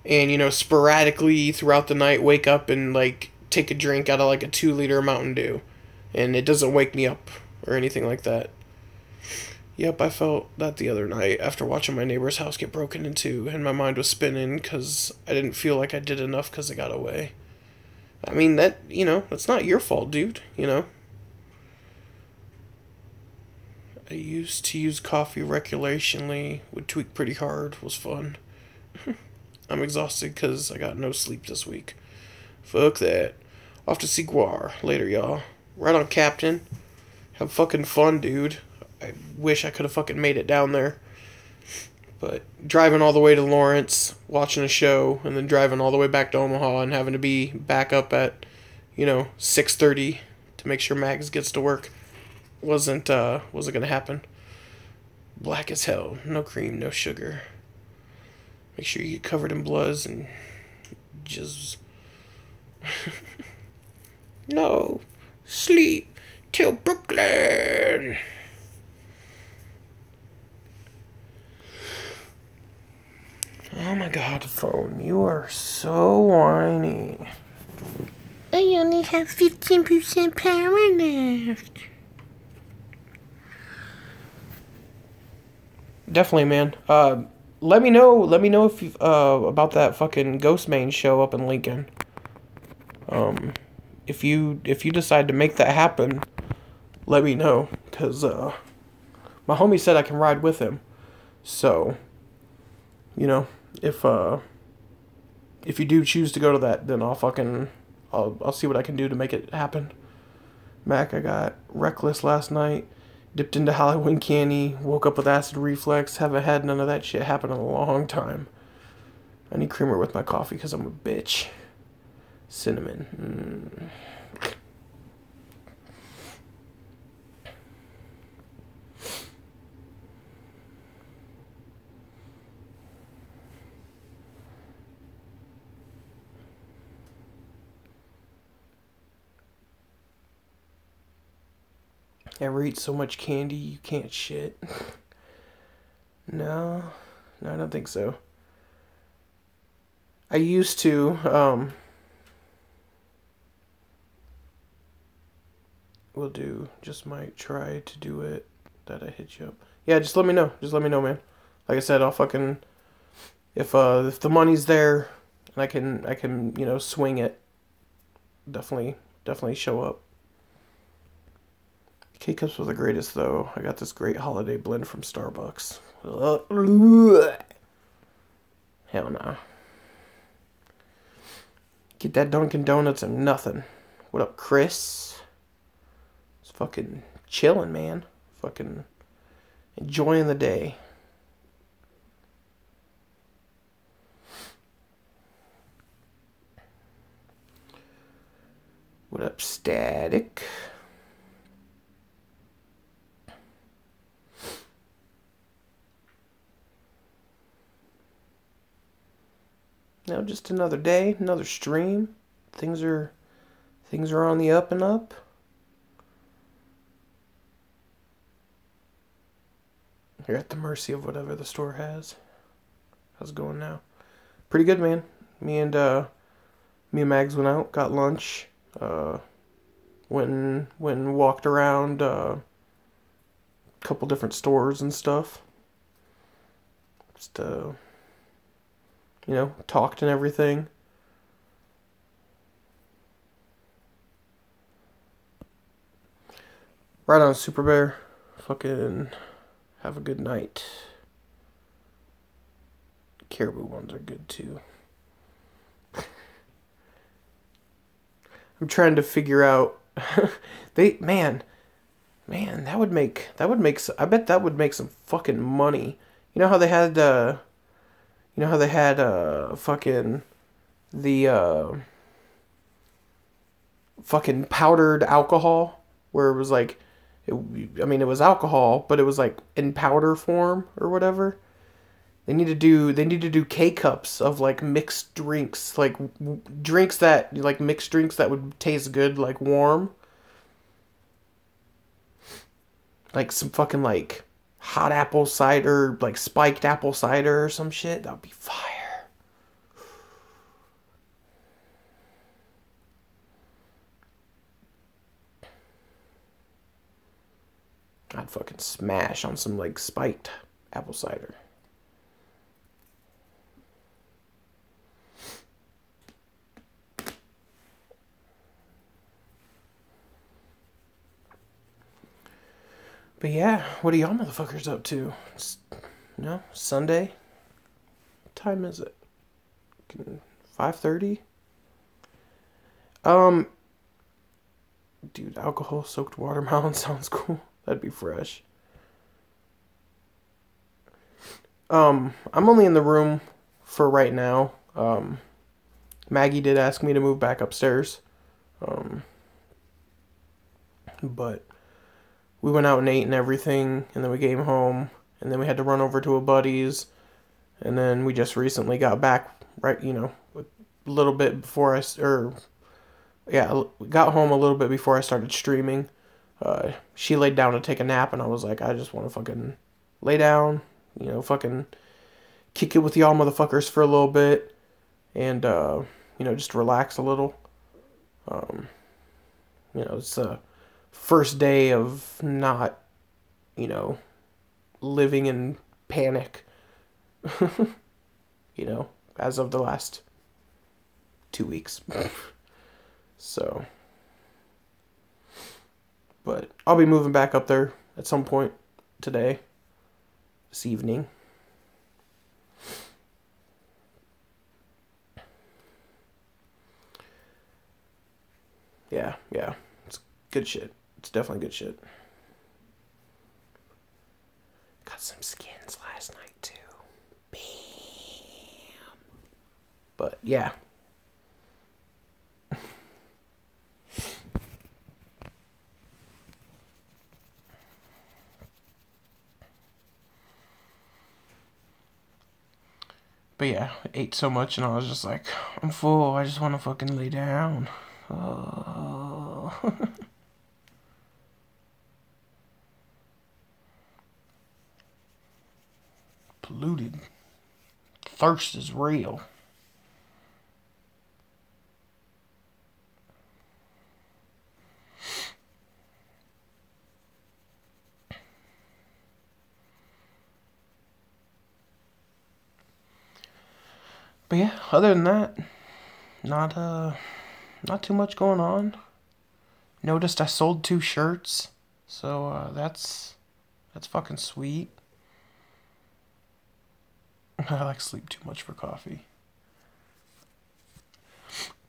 and sporadically throughout the night wake up and like take a drink out of like a 2-liter Mountain Dew, and it doesn't wake me up or anything like that. Yep, I felt that the other night after watching my neighbor's house get broken into, and my mind was spinning because I didn't feel like I did enough because it got away. I mean, that's not your fault, dude, I used to use coffee recreationally, would tweak pretty hard, was fun. I'm exhausted because I got no sleep this week. Fuck that. Off to Siguar. Later, y'all. Right on, Captain. Have fucking fun, dude. I wish I could have fucking made it down there. But driving all the way to Lawrence, watching a show, and then driving all the way back to Omaha and having to be back up at, 6:30 to make sure Max gets to work wasn't gonna happen. Black as hell. No cream, no sugar. Make sure you get covered in bloods and just... No. Sleep till Brooklyn. Oh my god, phone. You are so whiny. I only have 15% power left. Definitely, man. Let me know if you about that fucking Ghost Main show up in Lincoln. If you decide to make that happen, let me know, cause my homie said I can ride with him. So, if you do choose to go to that, then I'll see what I can do to make it happen. Mack, I got reckless last night. Dipped into Halloween candy, woke up with acid reflux, haven't had none of that shit happen in a long time. I need creamer with my coffee because I'm a bitch. Cinnamon. Ever eat so much candy you can't shit? No, I don't think so. I used to, just might try to do it, that I hit you up. Yeah, just let me know, man. Like I said, I'll fucking, if the money's there, and I can, swing it, definitely show up. K-Cups were the greatest, though. I got this great holiday blend from Starbucks. Hell no. Get that Dunkin' Donuts and nothing. What up, Chris? It's fucking chilling, man. Fucking enjoying the day. What up, Static? Now just another day, another stream. Things are on the up and up. You're at the mercy of whatever the store has. How's it going now? Pretty good, man. Me and Mags went out, got lunch, went and walked around a couple different stores and stuff. Just, talked and everything. Right on, Super Bear. Fucking have a good night. Caribou ones are good too. I'm trying to figure out. Man, that would make. I bet that would make some fucking money. You know how they had. Fucking the fucking powdered alcohol, where it was like, it was alcohol, but it was like in powder form or whatever. They need to do K cups of like mixed drinks, like drinks that like mixed drinks that would taste good, like warm, like some fucking like hot apple cider, like spiked apple cider or some shit. That would be fire. I'd fucking smash on some like spiked apple cider. But yeah, what are y'all motherfuckers up to? Sunday? What time is it? 5:30? Dude, alcohol-soaked watermelon sounds cool. That'd be fresh. I'm only in the room for right now. Maggie did ask me to move back upstairs. But we went out and ate and everything, and then we came home, and then we had to run over to a buddy's, and then we just recently got back, right, a little bit before got home a little bit before I started streaming. She laid down to take a nap, and I was like, I just want to fucking lay down, fucking kick it with y'all motherfuckers for a little bit, and, just relax a little. It's first day of not, living in panic, as of the last 2 weeks. So, but I'll be moving back up there at some point today, this evening. Yeah, it's good shit. It's definitely good shit. Got some skins last night too. Bam. But yeah. But yeah, I ate so much and I was just like, I'm full. I just want to fucking lay down. Oh. Polluted. Thirst is real. But yeah, other than that, not too much going on. Noticed I sold 2 shirts, so that's fucking sweet. I like sleep too much for coffee.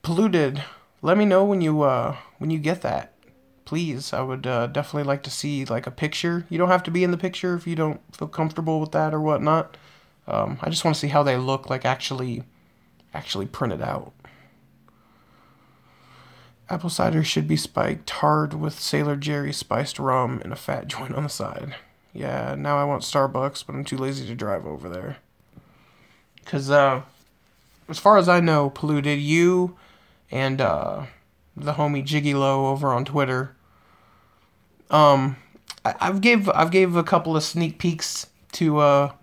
Polluted. Let me know when you get that, please. I would definitely like to see like a picture. You don't have to be in the picture if you don't feel comfortable with that or whatnot. I just want to see how they look like actually printed out. Apple cider should be spiked hard with Sailor Jerry spiced rum and a fat joint on the side. Yeah, now I want Starbucks, but I'm too lazy to drive over there. Because, as far as I know, Polluted, you and the homie Jiggy Low over on Twitter, I've gave a couple of sneak peeks to a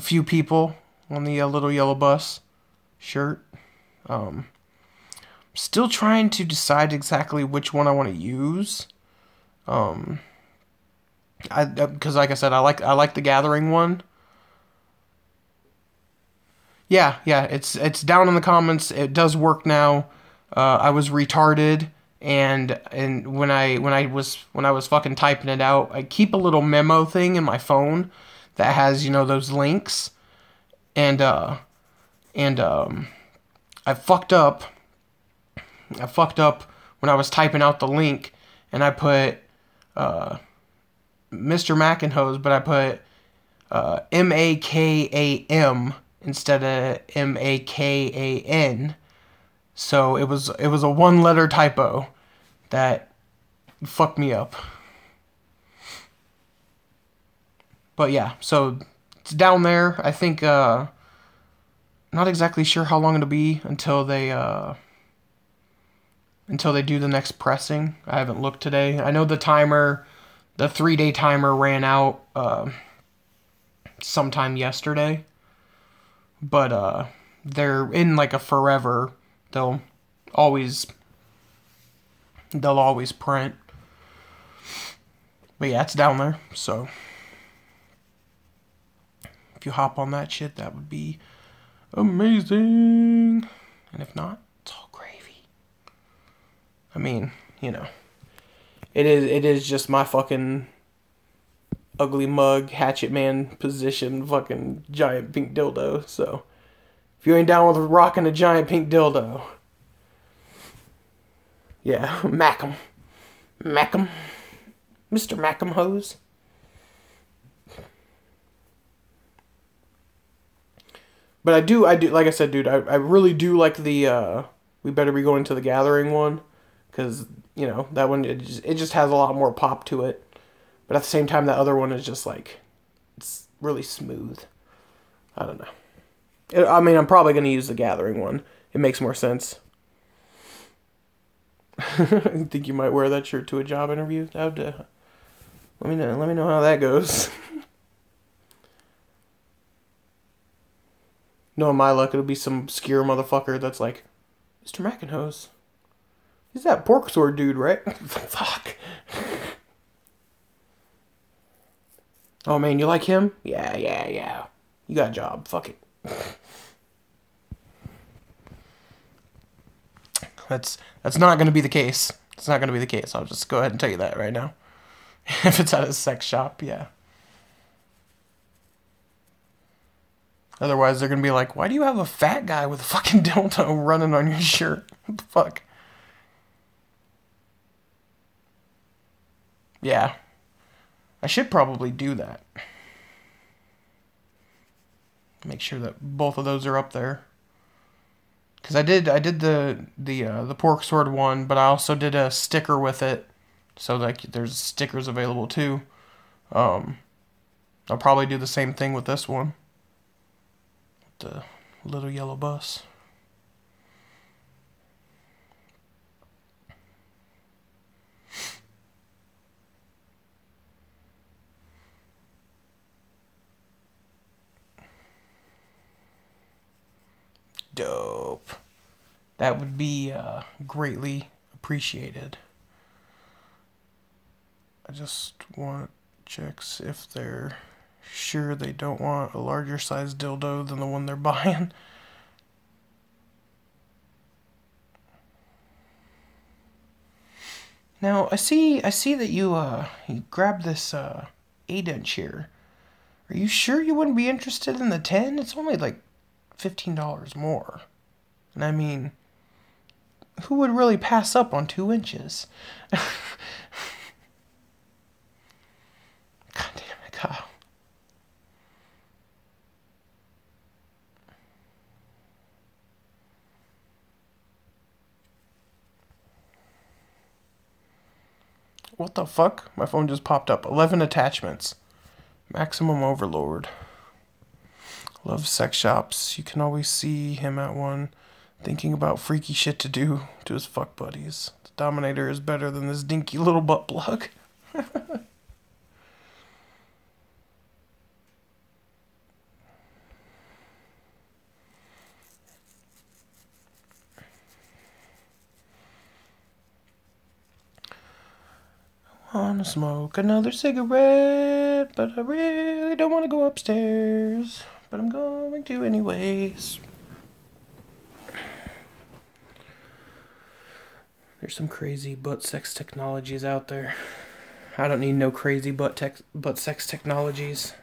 few people on the little yellow bus shirt. Still trying to decide exactly which one I want to use. Because like I said, I like the Gathering one. Yeah, it's down in the comments. It does work now. I was retarded, and when I was fucking typing it out, I keep a little memo thing in my phone that has those links, and I fucked up. I fucked up when I was typing out the link, and I put Mr. Mackinhose, but I put Makam instead of Makan. So it was a one letter typo that fucked me up. But yeah, so it's down there. I think not exactly sure how long it'll be until they do the next pressing. I haven't looked today. I know the 3-day timer ran out sometime yesterday, but they're in like a forever. They'll always print. But yeah, it's down there. So if you hop on that shit, that would be amazing. And if not, it's all gravy. I mean, it is just my fucking ugly mug hatchet man position fucking giant pink dildo. So if you ain't down with rocking a giant pink dildo, yeah, Mack 'em, Mr. Mackham hose. But I do, like I said, dude, I really do like the We Better Be Going to the Gathering one, because that one it just has a lot more pop to it. But at the same time, that other one is just like, it's really smooth. I don't know. I mean, I'm probably gonna use the Gathering one. It makes more sense. I think you might wear that shirt to a job interview. Let me know. Let me know how that goes. Knowing my luck, it'll be some obscure motherfucker that's like, Mr. Mackinhose. He's that pork sword dude, right? Fuck. Oh man, you like him? Yeah. You got a job. Fuck it. That's not going to be the case. It's not going to be the case. I'll just go ahead and tell you that right now. If it's at a sex shop, yeah. Otherwise, they're going to be like, why do you have a fat guy with a fucking dildo running on your shirt? What the fuck? Yeah. I should probably do that. Make sure that both of those are up there. Because I did the pork sword one, but I also did a sticker with it. So like there's stickers available too. I'll probably do the same thing with this one. The little yellow bus. Dope. That would be greatly appreciated. I just want chicks if they're sure they don't want a larger size dildo than the one they're buying. Now I see that you grabbed this 8-inch here. Are you sure you wouldn't be interested in the 10? It's only like $15 more. And I mean, who would really pass up on 2 inches? God damn it, Kyle. What the fuck? My phone just popped up. 11 attachments. Maximum overload. Love sex shops. You can always see him at one, thinking about freaky shit to do to his fuck buddies. The Dominator is better than this dinky little butt plug. Wanna smoke another cigarette, but I really don't want to go upstairs. But I'm going to anyways. There's some crazy butt sex technologies out there. I don't need no crazy butt sex technologies.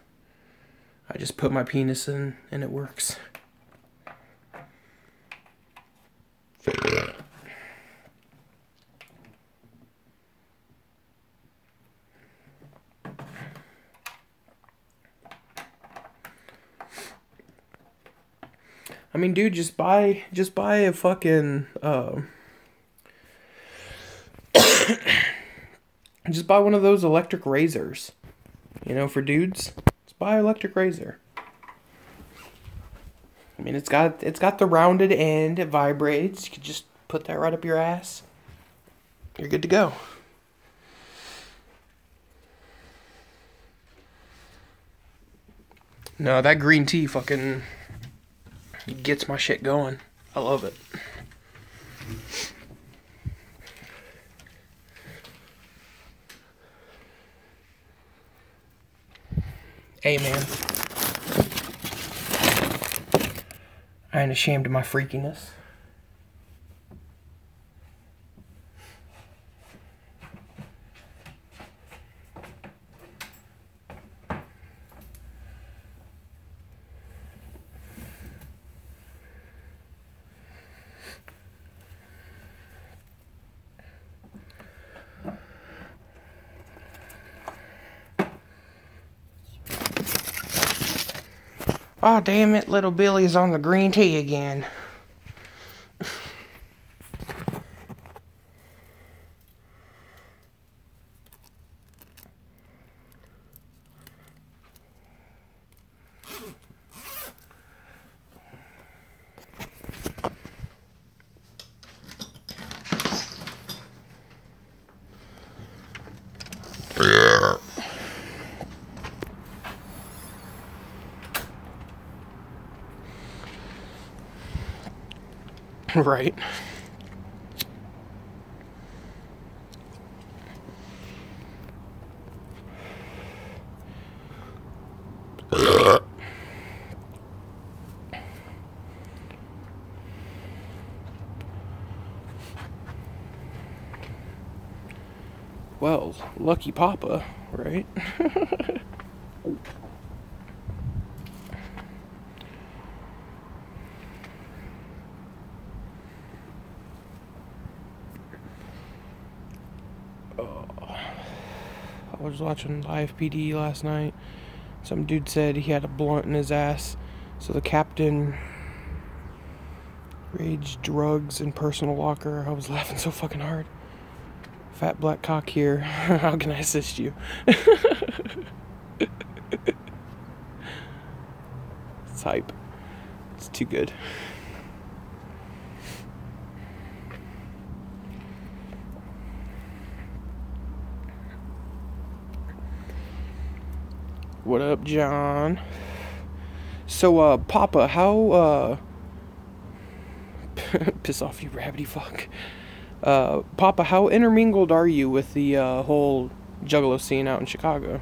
I just put my penis in and it works. I mean, dude, just buy a fucking just buy one of those electric razors. You know, for dudes, just buy an electric razor. I mean, it's got the rounded end. It vibrates. You can just put that right up your ass. You're good to go. No, that green tea fucking gets my shit going. I love it. Hey, man. I ain't ashamed of my freakiness. Oh, damn it, little Billy's on the green tea again. Right. Well, lucky Papa, right? I was watching Live PD last night. Some dude said he had a blunt in his ass, so the captain raged drugs in personal locker. I was laughing so fucking hard. Fat black cock here. How can I assist you? It's hype. It's too good. What up, John? So, Papa, how, piss off, you rabbity fuck. Papa, how intermingled are you with the, whole Juggalo scene out in Chicago?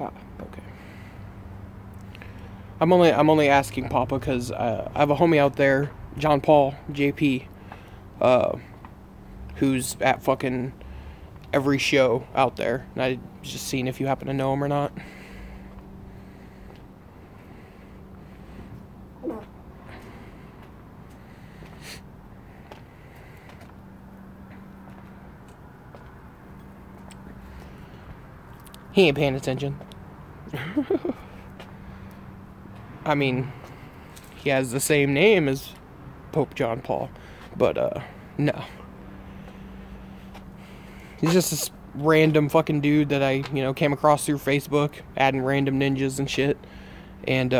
Ah, okay. I'm only asking Papa because I have a homie out there, John Paul, JP, who's at fucking every show out there, and I just seen if you happen to know him or not. He ain't paying attention. I mean, he has the same name as Pope John Paul, but, no. He's just this random fucking dude that I, came across through Facebook, adding random ninjas and shit. And,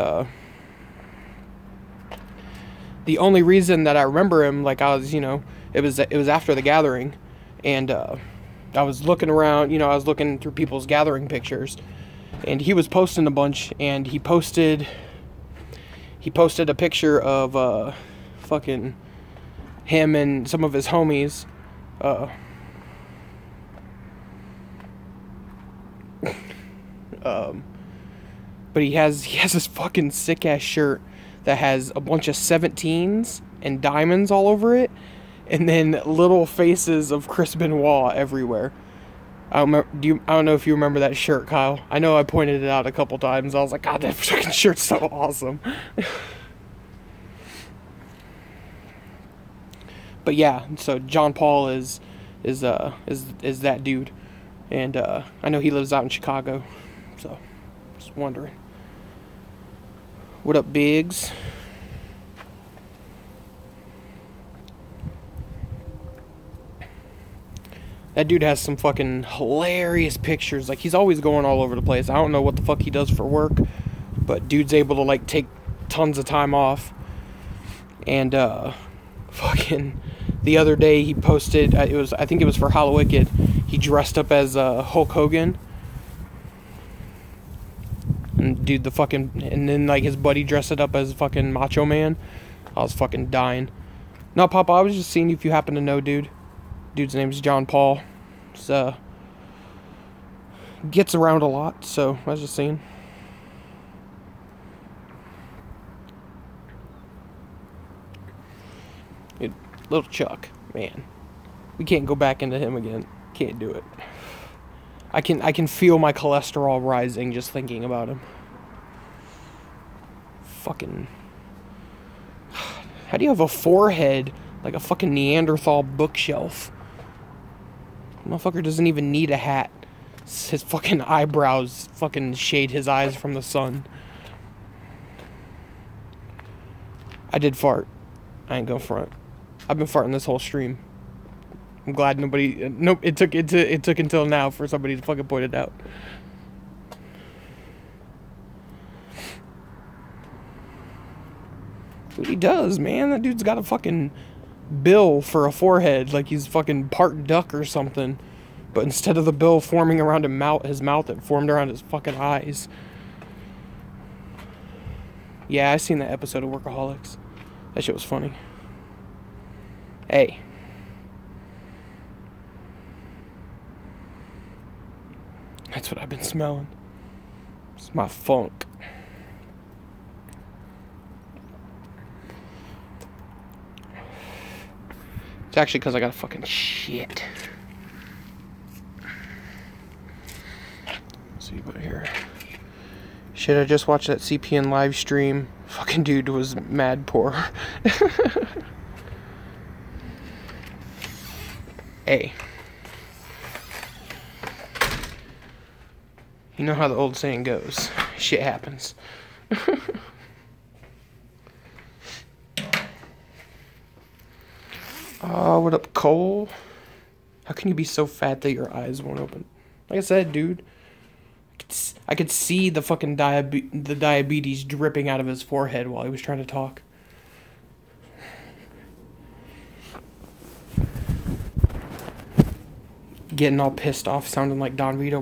the only reason that I remember him, like, I was, it was after the gathering, and, I was looking around, I was looking through people's gathering pictures, and he was posting a bunch, and he posted a picture of, fucking him and some of his homies, but he has this fucking sick ass shirt that has a bunch of 17s and diamonds all over it, and then little faces of Chris Benoit everywhere. I don't know if you remember that shirt, Kyle. I know I pointed it out a couple times. I was like, God, that fucking shirt's so awesome. But yeah, so John Paul is that dude, and I know he lives out in Chicago, so just wondering. What up, Biggs? That dude has some fucking hilarious pictures. Like, he's always going all over the place. I don't know what the fuck he does for work, but dude's able to, like, take tons of time off. And, fucking, the other day he posted, I think it was for Hallowicked, he dressed up as, Hulk Hogan. And dude, and then, like, his buddy dressed it up as fucking Macho Man. I was fucking dying. No, Papa, I was just seeing if you happen to know, dude. Dude's name's John Paul. It's, gets around a lot, so I was just saying. Dude, little Chuck, man. We can't go back into him again. Can't do it. I can feel my cholesterol rising just thinking about him. Fucking. How do you have a forehead like a fucking Neanderthal bookshelf? Motherfucker doesn't even need a hat. His fucking eyebrows fucking shade his eyes from the sun. I did fart. I ain't gonna front. I've been farting this whole stream. I'm glad nobody. Nope. It took until now for somebody to fucking point it out. What he does, man. That dude's got a fucking bill for a forehead, like he's fucking part duck or something. But instead of the bill forming around his mouth, it formed around his fucking eyes. Yeah, I seen that episode of Workaholics. That shit was funny. Hey. That's what I've been smelling. It's my funk. It's actually because I got a fucking shit. Let's see what here. Shit, I just watched that CPN live stream. Fucking dude was mad poor. Hey. You know how the old saying goes. Shit happens. What up, Cole? How can you be so fat that your eyes won't open? Like I said, dude. I could see the fucking diabetes dripping out of his forehead while he was trying to talk. Getting all pissed off, sounding like Don Vito.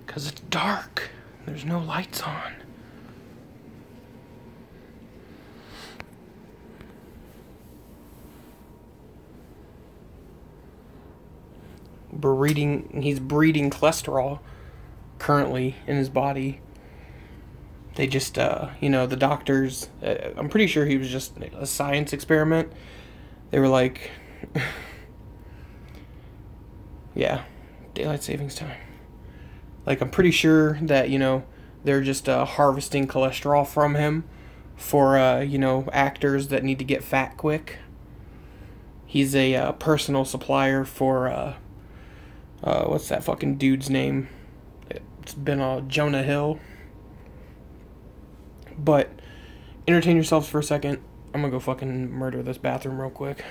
Because it's dark. There's no lights on. He's breeding cholesterol currently in his body. They just, the doctors, I'm pretty sure he was just a science experiment. They were like, yeah, daylight savings time. Like, I'm pretty sure that, they're just harvesting cholesterol from him for, actors that need to get fat quick. He's a personal supplier for what's that fucking dude's name? It's been Jonah Hill. But entertain yourselves for a second. I'm gonna go fucking murder this bathroom real quick.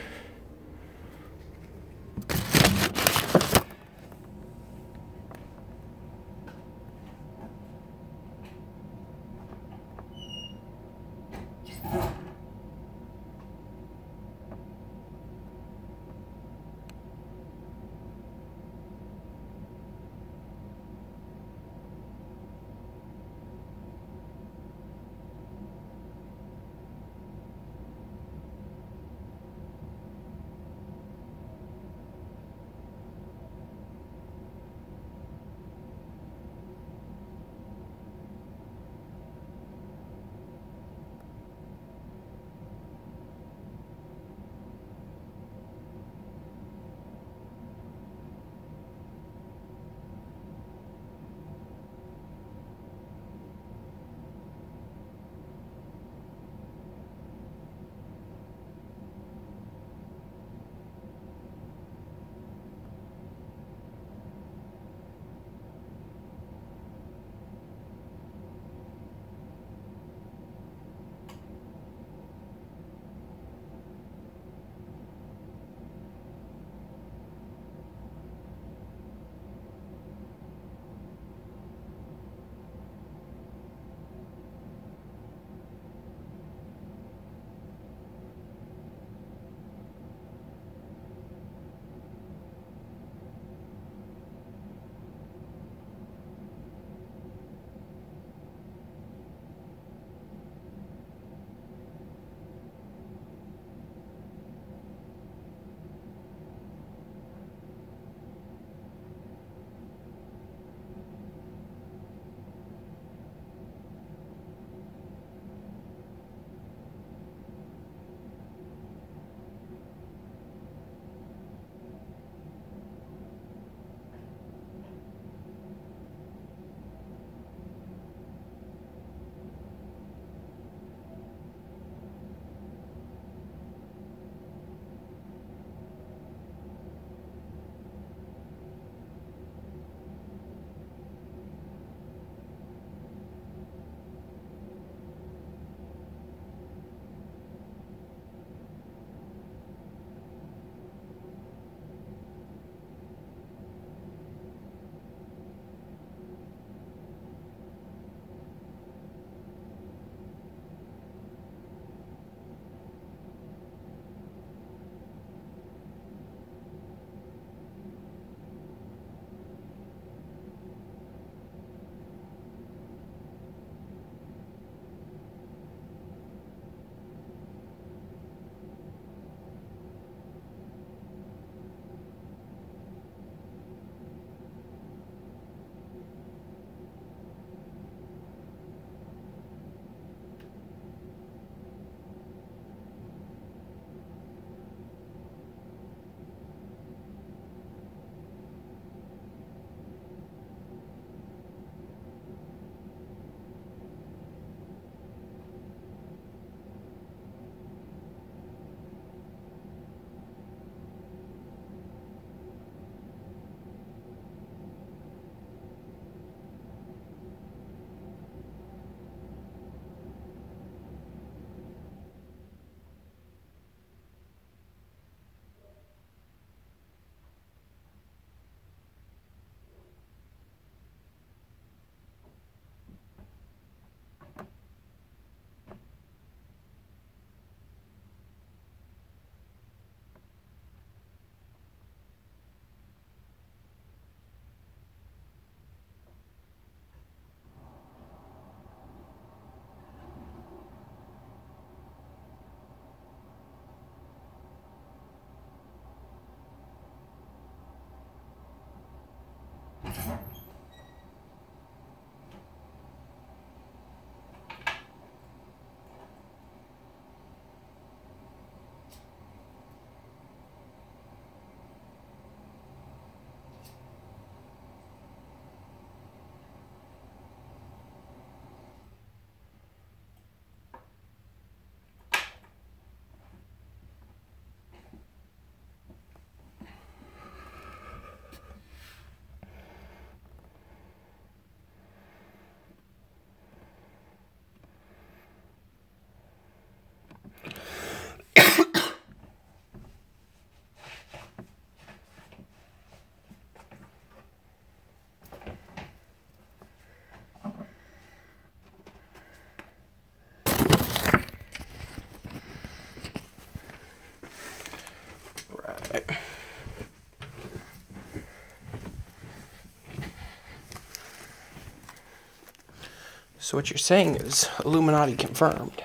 So what you're saying is Illuminati confirmed.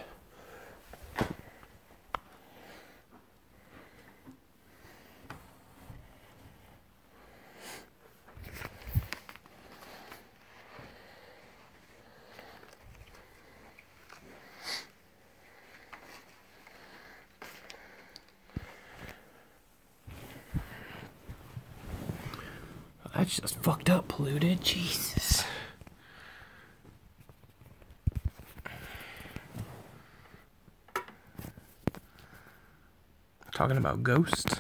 That's just fucked up, polluted. Jesus. Talking about ghosts.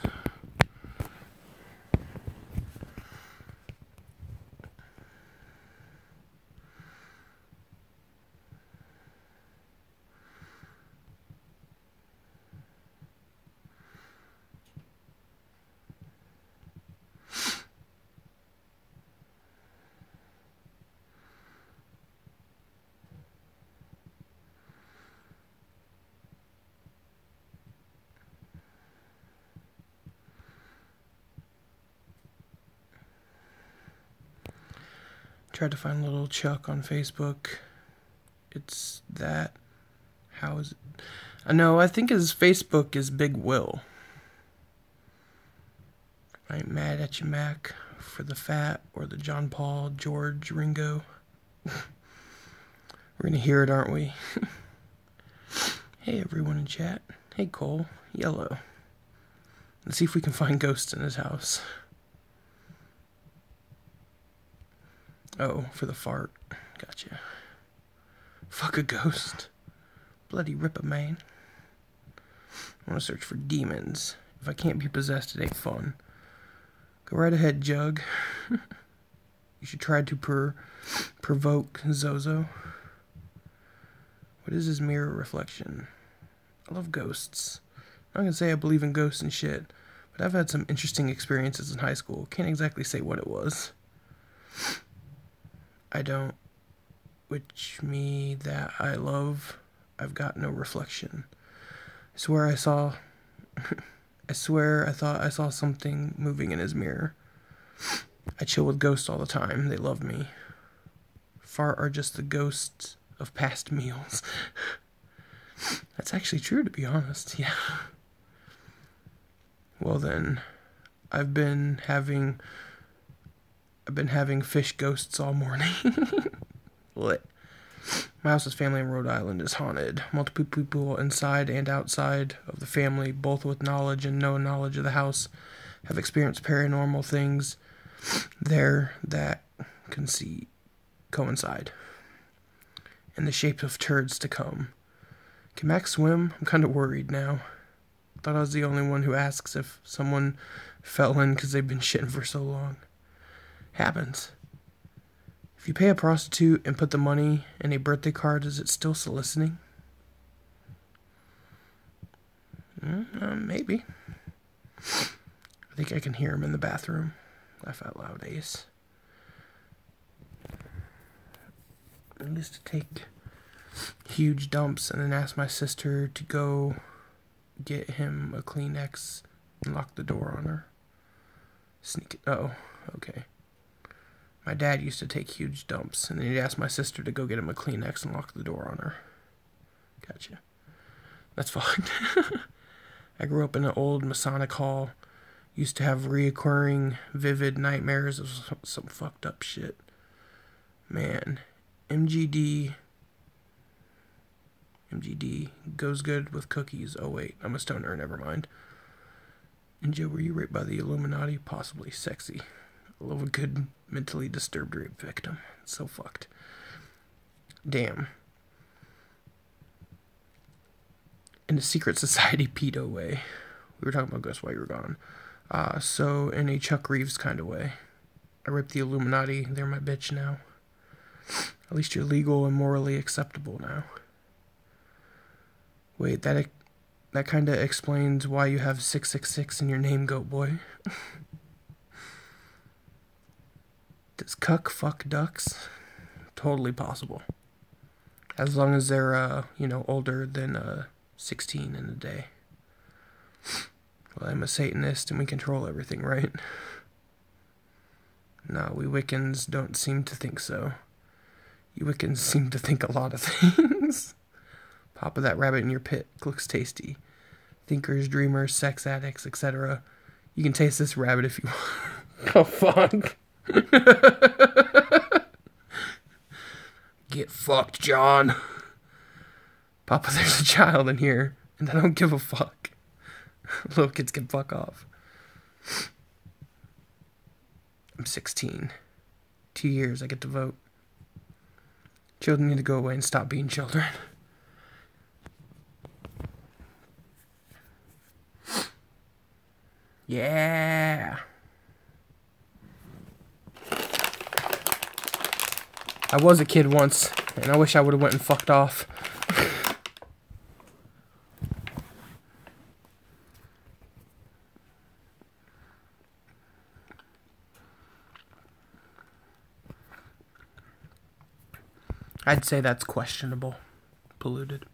Tried to find little Chuck on Facebook. It's that. How is it? I know, I think his Facebook is Big Will. I ain't mad at you, Mack, for the fat or the John Paul, George, Ringo. We're gonna hear it, aren't we? Hey, everyone in chat. Hey, Cole. Yellow. Let's see if we can find ghosts in his house. Oh, for the fart. Gotcha. Fuck a ghost. Bloody ripper, man. I want to search for demons. If I can't be possessed, it ain't fun. Go right ahead, Jug. You should try to provoke Zozo. What is his mirror reflection? I love ghosts. I'm not gonna say I believe in ghosts and shit, but I've had some interesting experiences in high school. Can't exactly say what it was. I don't. Which me that I love. I've got no reflection. I swear I thought I saw something moving in his mirror. I chill with ghosts all the time. They love me. Fart are just the ghosts of past meals. That's actually true, to be honest. Yeah. Well then, I've been having fish ghosts all morning. Lit. My house's family in Rhode Island is haunted. Multiple people inside and outside of the family, both with knowledge and no knowledge of the house, have experienced paranormal things there that coincide in the shape of turds to come. Can Max swim? I'm kind of worried now. Thought I was the only one who asks if someone fell in because they've been shitting for so long. Happens. If you pay a prostitute and put the money in a birthday card, is it still soliciting? Maybe. I think I can hear him in the bathroom. Laugh out loud, Ace. I used to take huge dumps and then ask my sister to go get him a Kleenex and lock the door on her. Sneak it. Oh, okay. My dad used to take huge dumps, and then he'd ask my sister to go get him a Kleenex and lock the door on her. Gotcha. That's fine. I grew up in an old Masonic hall. Used to have reoccurring vivid nightmares of some fucked up shit. Man, MGD goes good with cookies. Oh wait, I'm a stoner, never mind. And Joe, were you raped by the Illuminati? Possibly. Sexy. I love a good mentally disturbed rape victim. It's so fucked. Damn. In a secret society pedo way. We were talking about ghosts while you were gone. So in a Chuck Reeves kind of way. I raped the Illuminati. They're my bitch now. At least you're legal and morally acceptable now. Wait, that kind of explains why you have 666 in your name, goat boy. Does cuck fuck ducks? Totally possible. As long as they're, older than 16 in a day. Well, I'm a Satanist and we control everything, right? No, we Wiccans don't seem to think so. You Wiccans seem to think a lot of things. Papa, that rabbit in your pit looks tasty. Thinkers, dreamers, sex addicts, etc. You can taste this rabbit if you want. Oh, fuck. Get fucked, John. Papa, there's a child in here, and I don't give a fuck. Little kids can fuck off. I'm 16. 2 years, I get to vote. Children need to go away and stop being children. Yeah. I was a kid once, and I wish I would have went and fucked off. I'd say that's questionable. Polluted.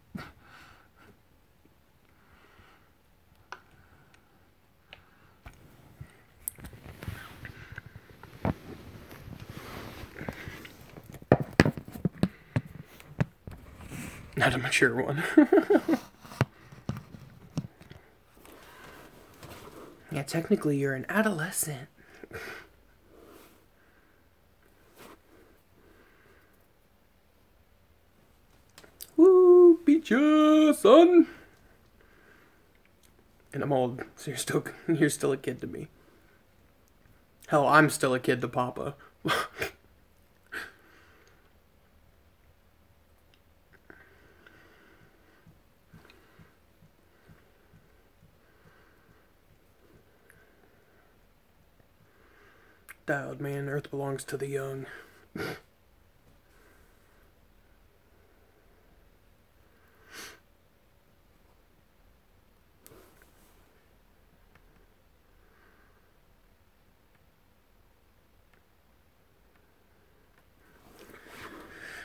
Not a mature one. Yeah, technically you're an adolescent. Woo, beat ya, son. And I'm old, so you're still a kid to me. Hell, I'm still a kid to Papa. Dialed, man. Earth belongs to the young.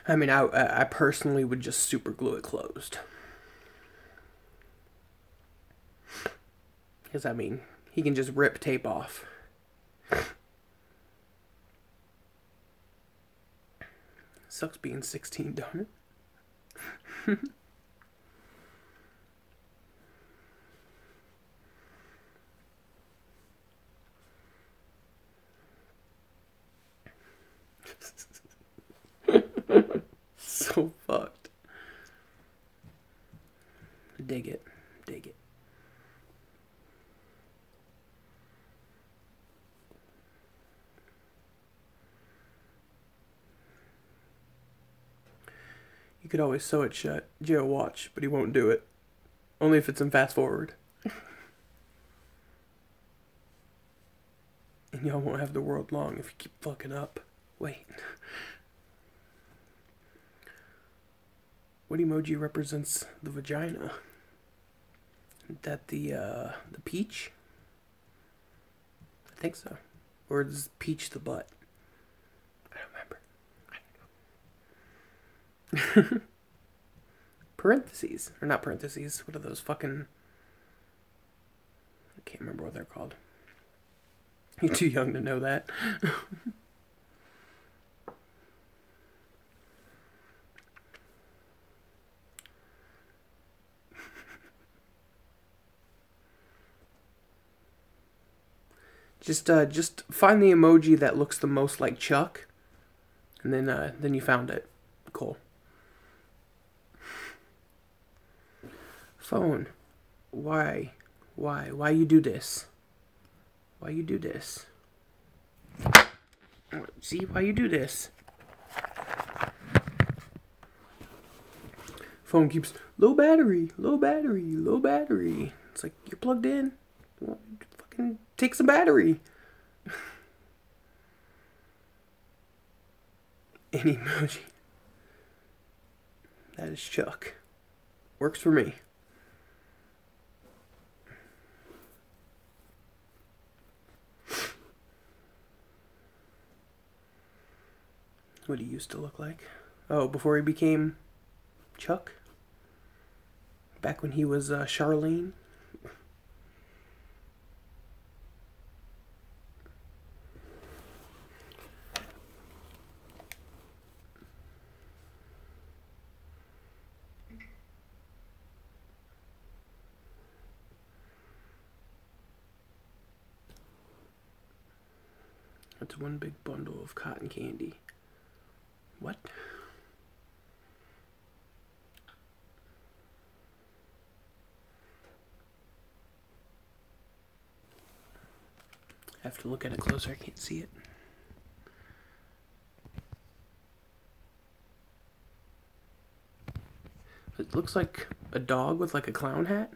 I mean, I personally would just super glue it closed. Because, I mean, he can just rip tape off. Sucks being 16, don't it? So fucked. Dig it. Dig it. You could always sew it shut. Joe, watch, but he won't do it. Only if it's in fast forward. And y'all won't have the world long if you keep fucking up. Wait. What emoji represents the vagina? Is that the peach? I think so. Or is peach the butt? I don't remember. Parentheses. Or not parentheses. What are those fucking... I can't remember what they're called. You're too young to know that. Just find the emoji that looks the most like Chuck, and then you found it. Cool. Phone. Why you do this? Why you do this? See why you do this? Phone keeps low battery, low battery, low battery. It's like you're plugged in. Fucking take some battery. Any emoji. That is Chuck. Works for me. What he used to look like. Oh, before he became Chuck? Back when he was Charlene? It's one big bundle of cotton candy. What? I have to look at it closer. I can't see it. It looks like a dog with like a clown hat.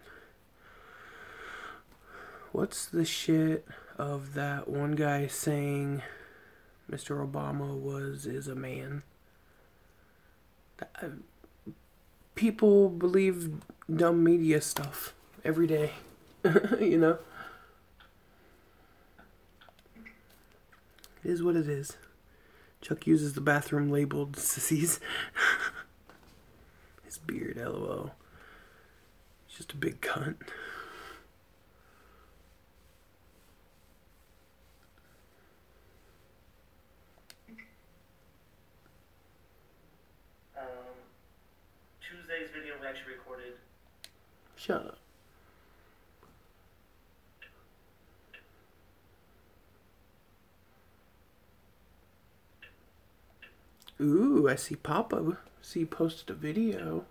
What's the shit of that one guy saying Mr. Obama is a man? People believe dumb media stuff every day. You know? It is what it is. Chuck uses the bathroom labeled sissies. His beard, lol. He's just a big cunt. Tuesday's video we actually recorded. Shut up. Ooh, I see Papa. See, he posted a video.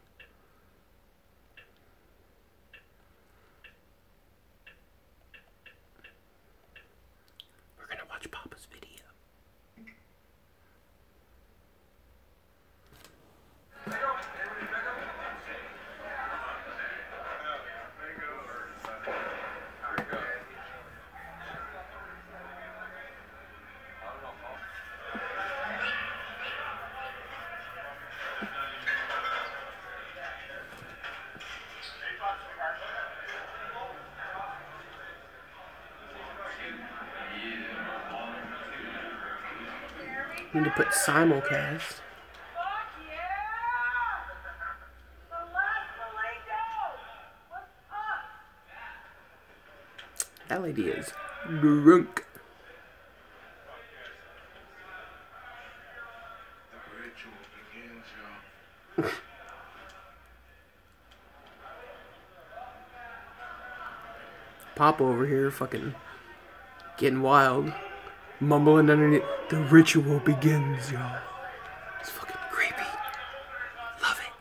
We're gonna watch Papa's video. Need to put simulcast. That lady is drunk. The ritual begins, y'all. Papa over here fucking getting wild. Mumbling underneath. The ritual begins, y'all. It's fucking creepy. Love it.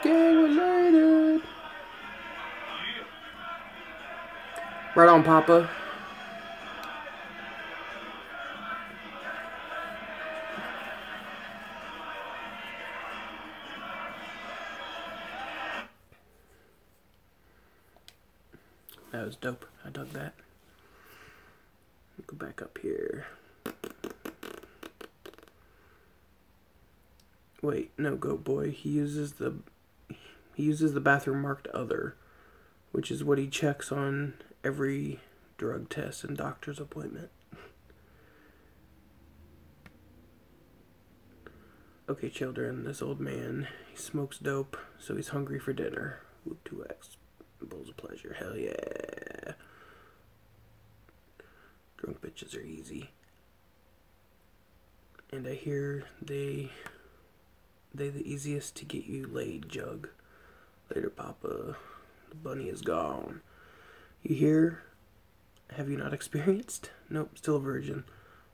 Gang related. Right on, Papa. That was dope. I dug that. Go back up here. Wait, no, Goat Boy. He uses the bathroom marked other, which is what he checks on every drug test and doctor's appointment. Okay, children, this old man, he smokes dope, so he's hungry for dinner. With 2x. Bowls of pleasure. Hell yeah. Drunk bitches are easy. And I hear they the easiest to get you laid, Jug. Later, Papa. The bunny is gone. You hear? Have you not experienced? Nope, still a virgin.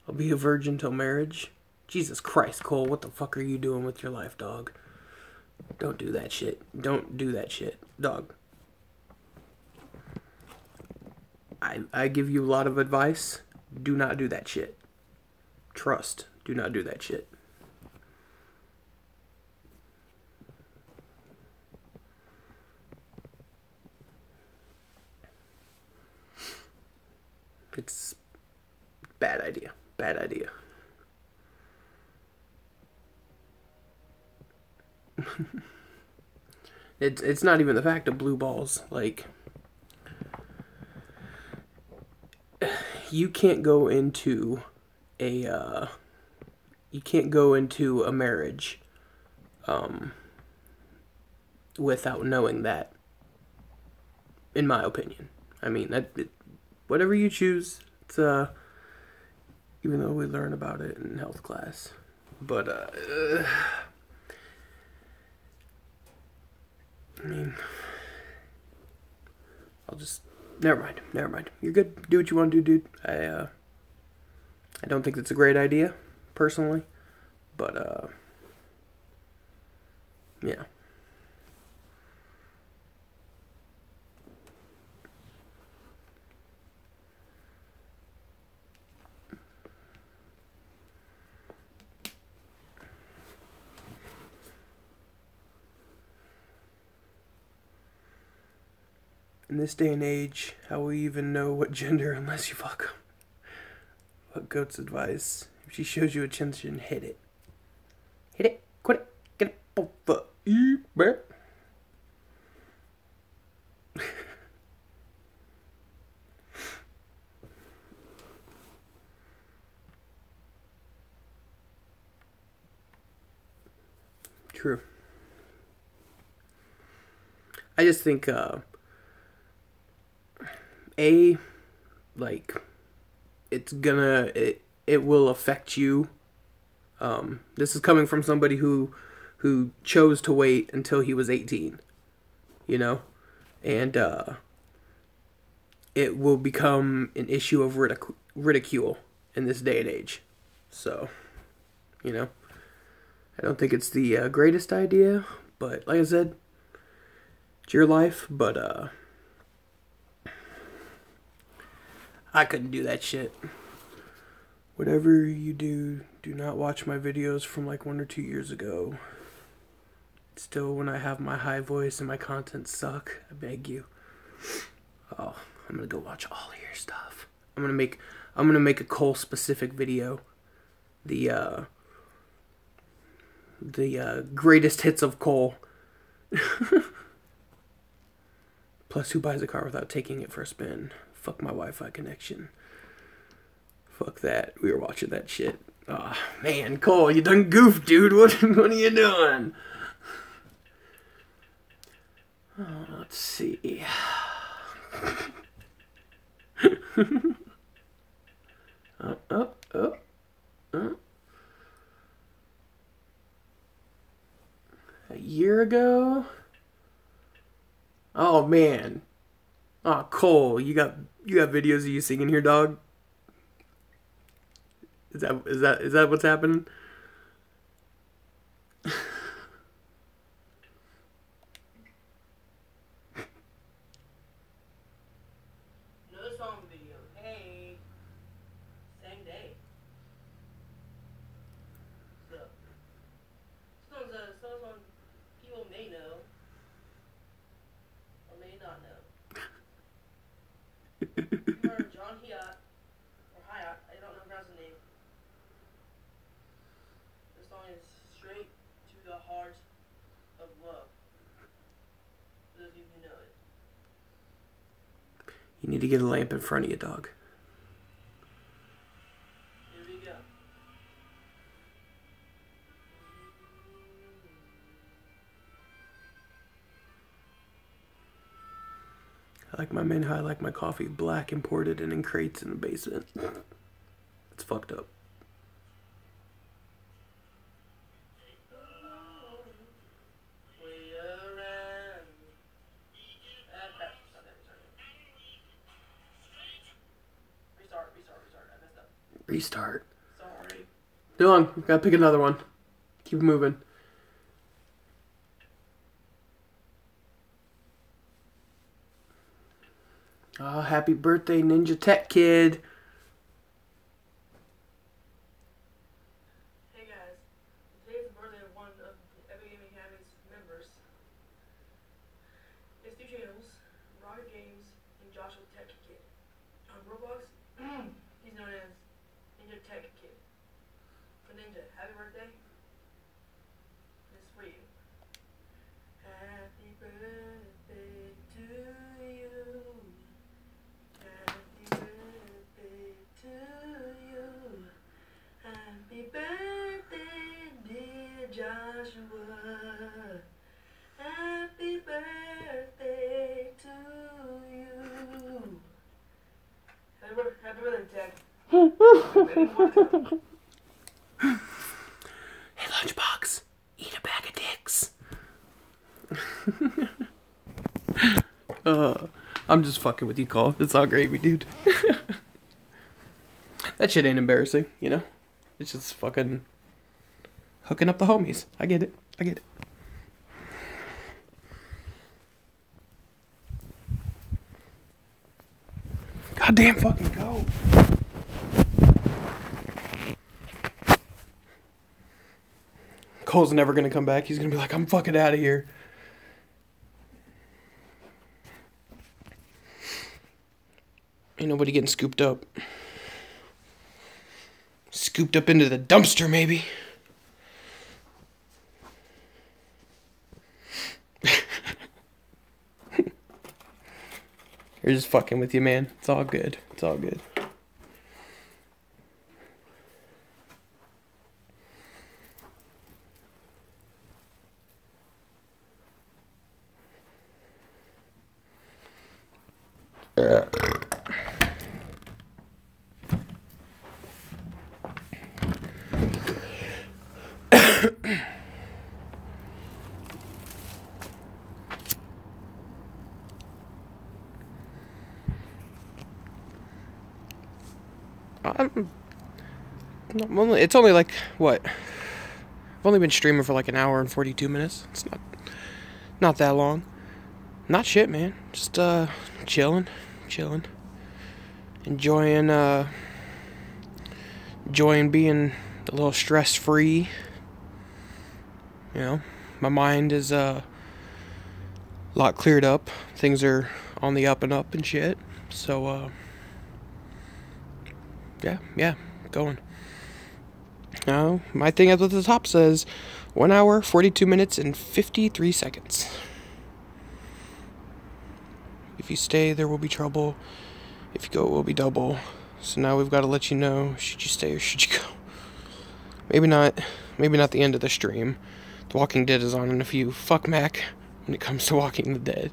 I'll be a virgin till marriage. Jesus Christ, Cole, what the fuck are you doing with your life, dog? Don't do that shit. Don't do that shit, dog. I give you a lot of advice. Do not do that shit. Trust. Do not do that shit. It's bad idea. Bad idea. It's not even the fact of blue balls. Like, you can't go into a marriage without knowing that in my opinion. I mean, whatever you choose. It's even though we learn about it in health class, but I mean, I'll just never mind. You're good. Do what you want to do, dude. I don't think it's a great idea, personally, but yeah. In this day and age, how will you even know what gender unless you fuck 'em? What goat's advice? If she shows you attention, hit it. Hit it. Quit it. Get it over you, bruh. True. I just think, like, it will affect you. This is coming from somebody who chose to wait until he was 18, you know? And, it will become an issue of ridicule in this day and age. So, you know, I don't think it's the greatest idea, but like I said, it's your life, but I couldn't do that shit. Whatever you do, do not watch my videos from like 1 or 2 years ago. Still, when I have my high voice and my content suck, I beg you. Oh, I'm gonna go watch all of your stuff. I'm gonna make a Cole specific video. The greatest hits of Cole. Plus, who buys a car without taking it for a spin? Fuck my Wi-Fi connection. Fuck that. We were watching that shit. Oh, man, Cole, you done goofed, dude. What are you doing? Oh, let's see. Oh. A year ago? Oh, man. Oh, Cole, you got videos of you singing here, dog? Is that what's happening? Another song video. Hey. Same day. So, someone's on people may know. Or may not know. You are John Hiat. Or Hyatt. I don't know how to pronounce the name. This song is straight to the heart of love. For those of you who know it. You need to get a lamp in front of you, dog. Here we go. I like my men how I like my coffee black, imported, and in crates in the basement. It's fucked up. Way around. Crap. Stop that. Restart. I messed up. Restart. Sorry. Dylan, gotta pick another one. Keep moving. Oh, happy birthday, Ninja Tech Kid. Hey guys, today's the birthday of one of the Epic Gaming Academy's members. His two channels, Rocket Games and Joshua Tech Kid. On Roblox, he's known as Ninja Tech Kid. So Ninja, happy birthday. This is for you. Happy birthday to you. Happy birthday to you. Happy birthday, dear Joshua. Happy birthday to Hey, Lunchbox, eat a bag of dicks. I'm just fucking with you, Cole. It's all gravy, dude. That shit ain't embarrassing, you know? It's just fucking hooking up the homies. I get it. Goddamn fucking go. Cole's never gonna come back. He's gonna be like, I'm fucking out of here. Ain't nobody getting scooped up. Scooped up into the dumpster, maybe. You're just fucking with you, man. It's all good. It's only like, what? I've only been streaming for like an hour and 42 minutes. It's not that long. Not shit, man. Just chilling. Enjoying being a little stress-free. You know, my mind is a lot cleared up. Things are on the up and up and shit. So yeah, going. Now, my thing up at the top says 1 hour, 42 minutes, and 53 seconds. If you stay, there will be trouble. If you go, it will be double. So now we've got to let you know, should you stay or should you go? Maybe not the end of the stream. The Walking Dead is on in a few. Fuck Mack when it comes to The Walking Dead.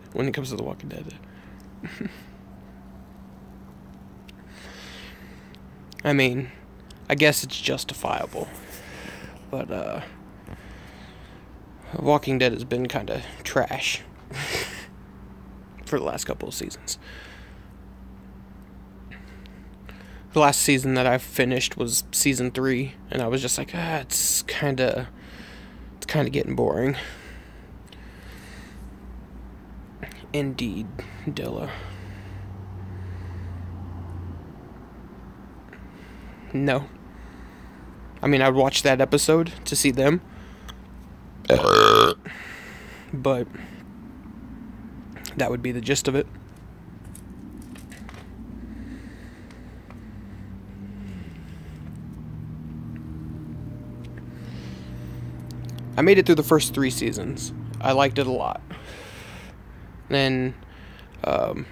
I mean, I guess it's justifiable. But, Walking Dead has been kind of trash for the last couple of seasons. The last season that I finished was season 3, and I was just like, it's kind of getting boring. Indeed, Dilla. No. I mean, I'd watch that episode to see them. But that would be the gist of it. I made it through the first 3 seasons. I liked it a lot. Then, I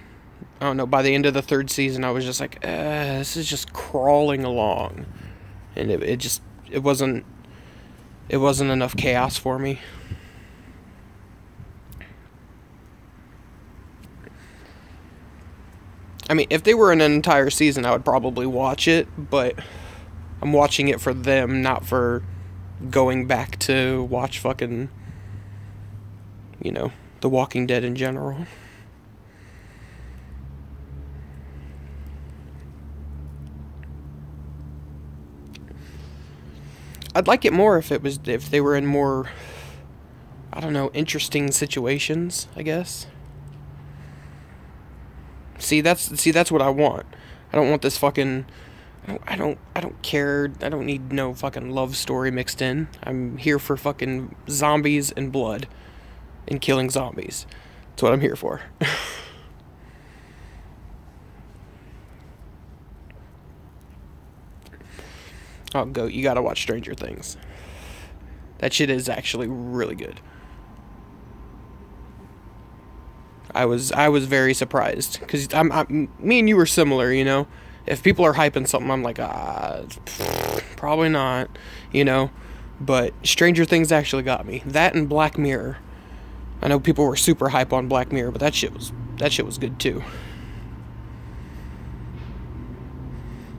don't know, by the end of the 3rd season, I was just like, this is just crawling along. And it wasn't enough chaos for me. I mean, if they were in an entire season, I would probably watch it, but I'm watching it for them, not for going back to watch fucking, The Walking Dead in general. I'd like it more if they were in more, I don't know, interesting situations, I guess. See, that's what I want. I don't want this fucking, I don't care. I don't need no fucking love story mixed in. I'm here for fucking zombies and blood and killing zombies. That's what I'm here for. Oh, Goat, you gotta watch Stranger Things. That shit is actually really good. I was very surprised because me and you were similar, If people are hyping something, I'm like, probably not, But Stranger Things actually got me. That and Black Mirror. I know people were super hype on Black Mirror, but that shit was good too.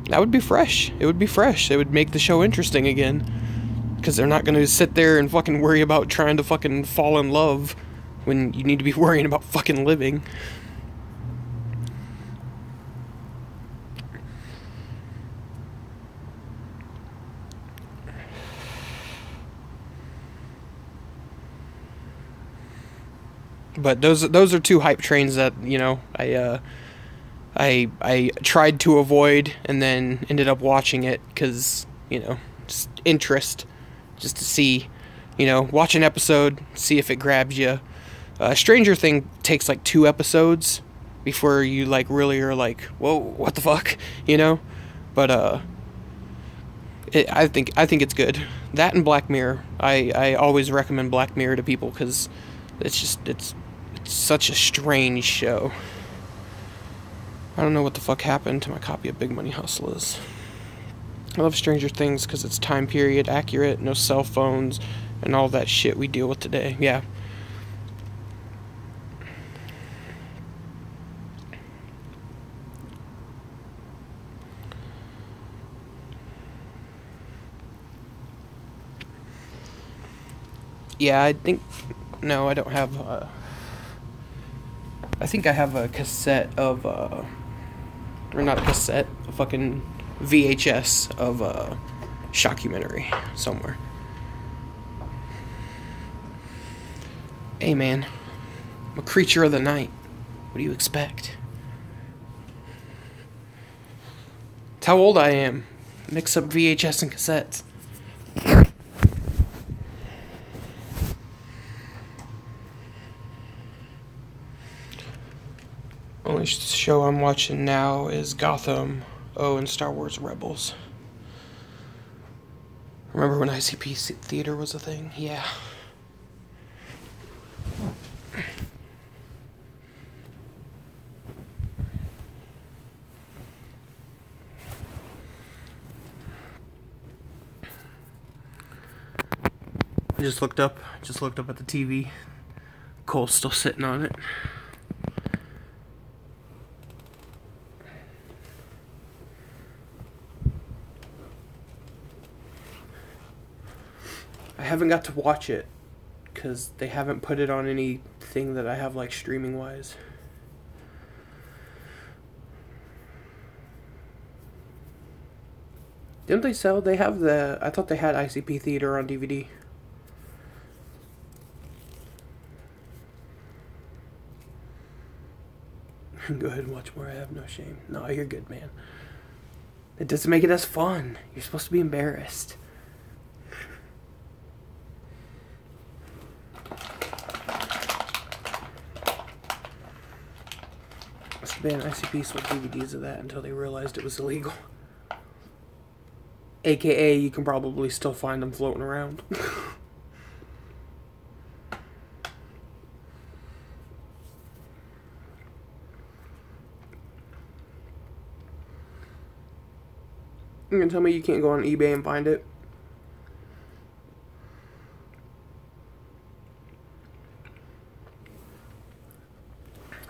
That would be fresh. It would be fresh. It would make the show interesting again. Because they're not going to sit there and fucking worry about trying to fucking fall in love when you need to be worrying about fucking living. But those are two hype trains that, you know, I tried to avoid and then ended up watching it because, you know, just interest, just to see, you know, watch an episode, see if it grabs you. Stranger Thing takes like 2 episodes before you like really are like, whoa, what the fuck, you know? But I think it's good. That and Black Mirror. I always recommend Black Mirror to people because it's such a strange show. I don't know what the fuck happened to my copy of Big Money Hustlers. I love Stranger Things because it's time period accurate, no cell phones, and all that shit we deal with today. Yeah. Yeah, I think... No, I don't have... I think I have a cassette of... Or not a cassette, a fucking VHS of Shockumentary somewhere. Hey, man. I'm a creature of the night. What do you expect? It's how old I am. Mix up VHS and cassettes. Only show I'm watching now is Gotham, and Star Wars Rebels. Remember when ICP theater was a thing? Yeah. I just looked up at the TV. Cole's still sitting on it. I haven't got to watch it because they haven't put it on anything that I have like streaming wise. Didn't they sell? They have I thought they had ICP Theater on DVD. Go ahead and watch more. I have no shame. No, you're good, man. It doesn't make it as fun. You're supposed to be embarrassed. Man, ICP sold DVDs of that until they realized it was illegal. AKA, you can probably still find them floating around. You gonna tell me you can't go on eBay and find it?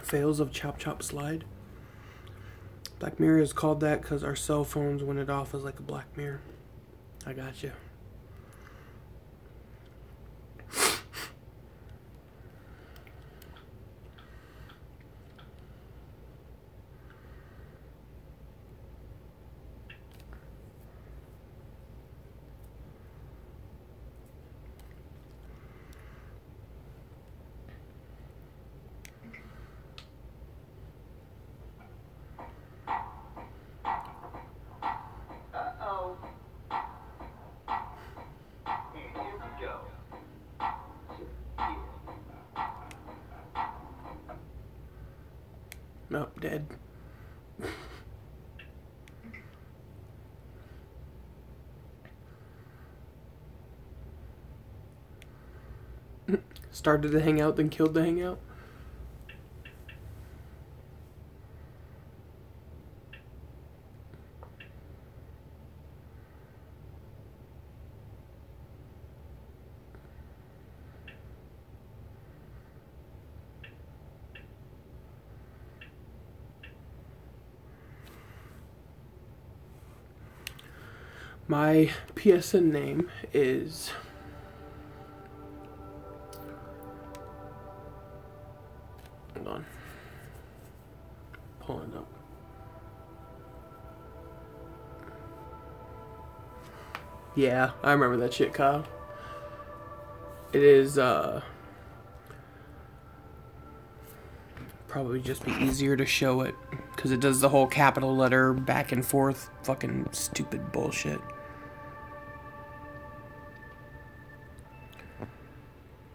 Fails of Chop Chop Slide. Black Mirror is called that because our cell phones went it off as like a black mirror. I got you. Nope, dead. Started the hangout, then killed the hangout. My PSN name is... Hold on. Pulling it up. Yeah, I remember that shit, Kyle. It is, probably just be easier to show it, because it does the whole capital letter back and forth fucking stupid bullshit.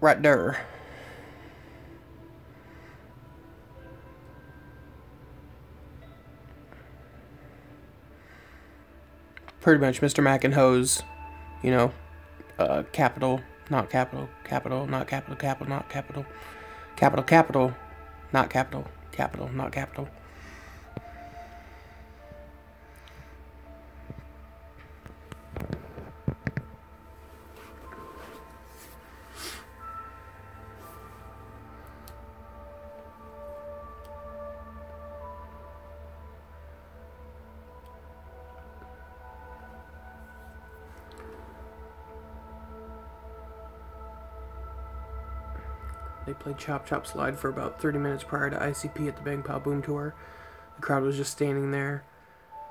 Right there. Pretty much Mr. Mack and Hose, you know, capital, not capital, capital, not capital, capital, not capital, capital, capital, not capital, capital, not capital. They played Chop Chop Slide for about 30 minutes prior to ICP at the Bang Pow Boom Tour. The crowd was just standing there.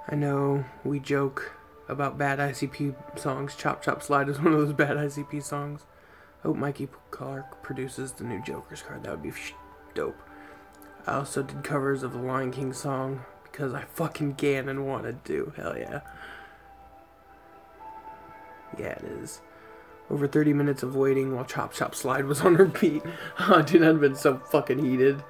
I know we joke about bad ICP songs. Chop Chop Slide is one of those bad ICP songs. I hope Mikey Clark produces the new Joker's card. That would be dope. I also did covers of the Lion King song because I fucking can and wanted to. Hell yeah. Yeah, it is. Over 30 minutes of waiting while Chop Chop Slide was on repeat. Oh, dude, I'd been so fucking heated.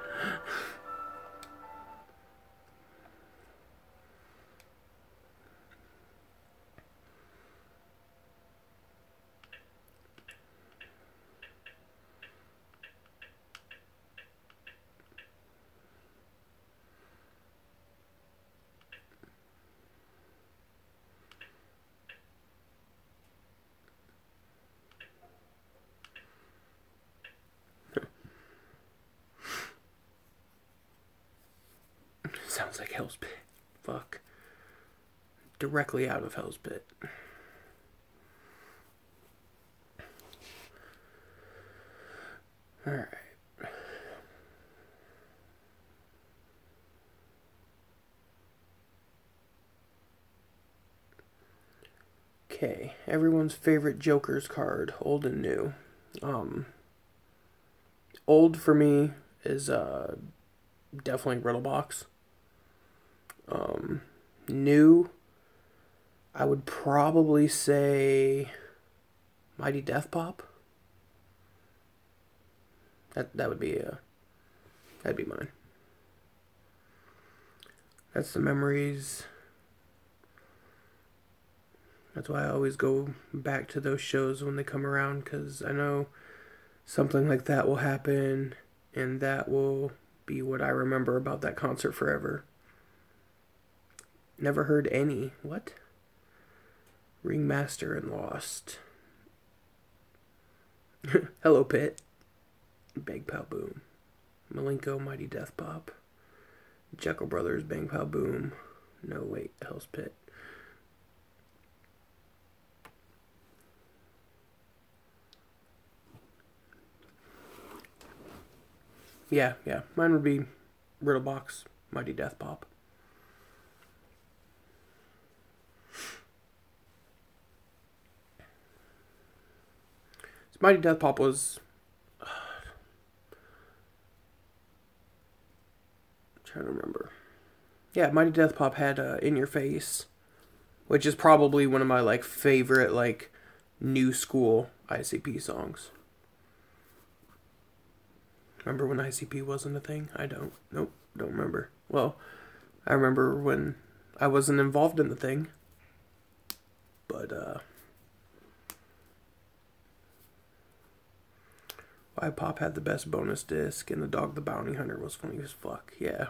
Sounds like Hell's Pit. Fuck. Directly out of Hell's Pit. Alright. Okay. Everyone's favorite Joker's card, old and new. Old for me is definitely Riddlebox. New, I would probably say Mighty Death Pop. That would be that'd be mine. That's the memories. That's why I always go back to those shows when they come around, because I know something like that will happen, and that will be what I remember about that concert forever. Never heard any. What? Ringmaster and Lost. Hello, Pit. Bang Pow Boom. Malenko, Mighty Death Pop. Jekyll Brothers, Bang Pow Boom. No, wait, Hell's Pit. Yeah. Mine would be Riddlebox, Mighty Death Pop. Mighty Death Pop was... trying to remember. Yeah, Mighty Death Pop had In Your Face, which is probably one of my favorite new school ICP songs. Remember when ICP wasn't a thing? I don't. Nope, don't remember. Well, I remember when I wasn't involved in the thing. But, Why Pop had the best bonus disc, and the Dog the Bounty Hunter was funny as fuck. Yeah.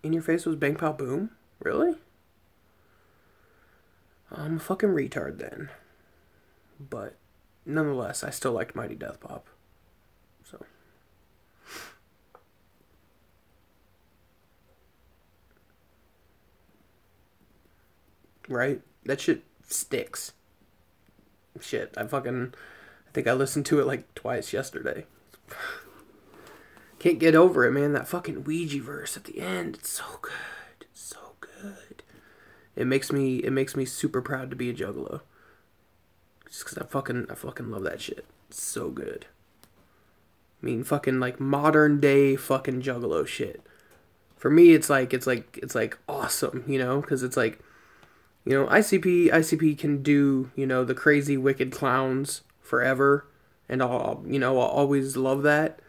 In Your Face was Bang Pow Boom? Really? I'm a fucking retard then. But, nonetheless, I still liked Mighty Death Pop. So. Right? That shit sticks. Shit, I think I listened to it like twice yesterday. Can't get over it, man. That fucking Ouija verse at the end, it's so good. It's so good. It makes me super proud to be a juggalo. Just cause I fucking love that shit. It's so good. I mean, fucking like modern day fucking juggalo shit. For me, it's like awesome, you know, because it's like, you know, ICP can do, you know, the crazy wicked clowns forever, and I'll always love that.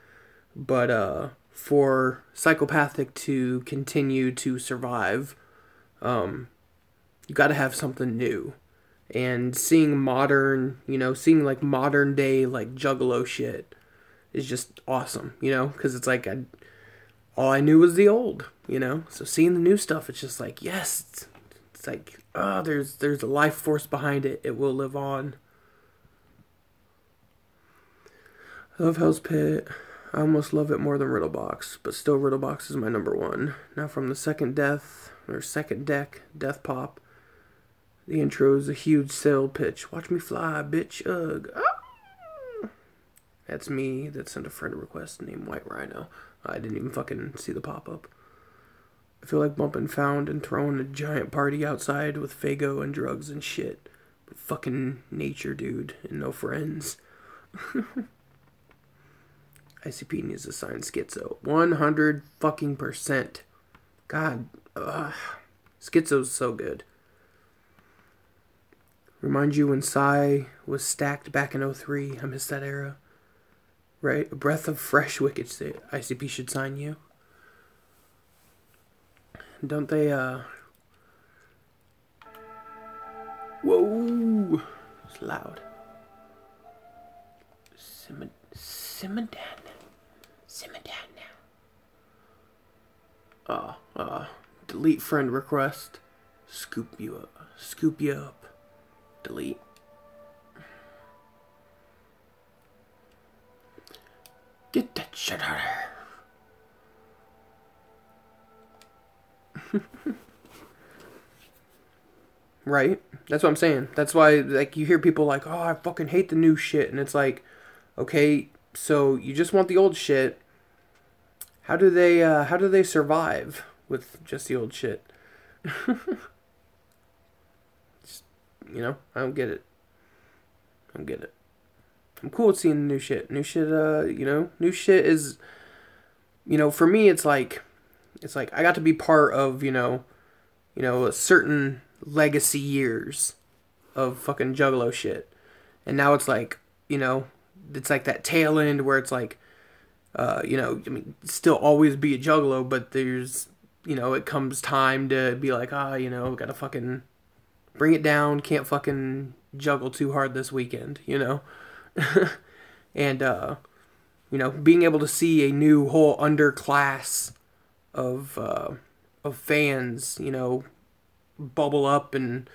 But for psychopathic to continue to survive, you got to have something new. And seeing like modern day like juggalo shit is just awesome, you know, because it's like all I knew was the old, you know. So seeing the new stuff, it's just like, yes, it's like, oh, there's a life force behind it. It will live on. I love Hell's Pit. I almost love it more than Riddlebox, but still Riddlebox is my number one. Now from the second deck, Death Pop. The intro is a huge sale pitch. Watch me fly, bitch. Ugh. Ah! That's me that sent a friend request named White Rhino. I didn't even fucking see the pop-up. I feel like bumping Found and throwing a giant party outside with Fago and drugs and shit. But fucking nature, dude, and no friends. ICP needs to sign Schizo. 100 fucking %. God, Schizo's so good. Remind you when Psy was stacked back in 03. I miss that era. Right? A breath of fresh wicked state. ICP should sign you. Don't they, Whoa! It's loud. Simmer down now. Delete friend request. Scoop you up. Delete. Get that shit out of here. Right? That's what I'm saying. That's why, like, you hear people like, oh, I fucking hate the new shit. And it's like, okay, so you just want the old shit. How do they survive with just the old shit? Just, you know, I don't get it. I'm cool with seeing the new shit. New shit is, you know, for me, it's like I got to be part of, you know, a certain legacy years of fucking juggalo shit. And now it's like, you know, it's like that tail end where it's like, you know, I mean, still always be a juggalo, but there's, you know, it comes time to be like, you know, gotta fucking bring it down, can't fucking juggle too hard this weekend, you know? And, you know, being able to see a new whole underclass of fans, you know, bubble up and,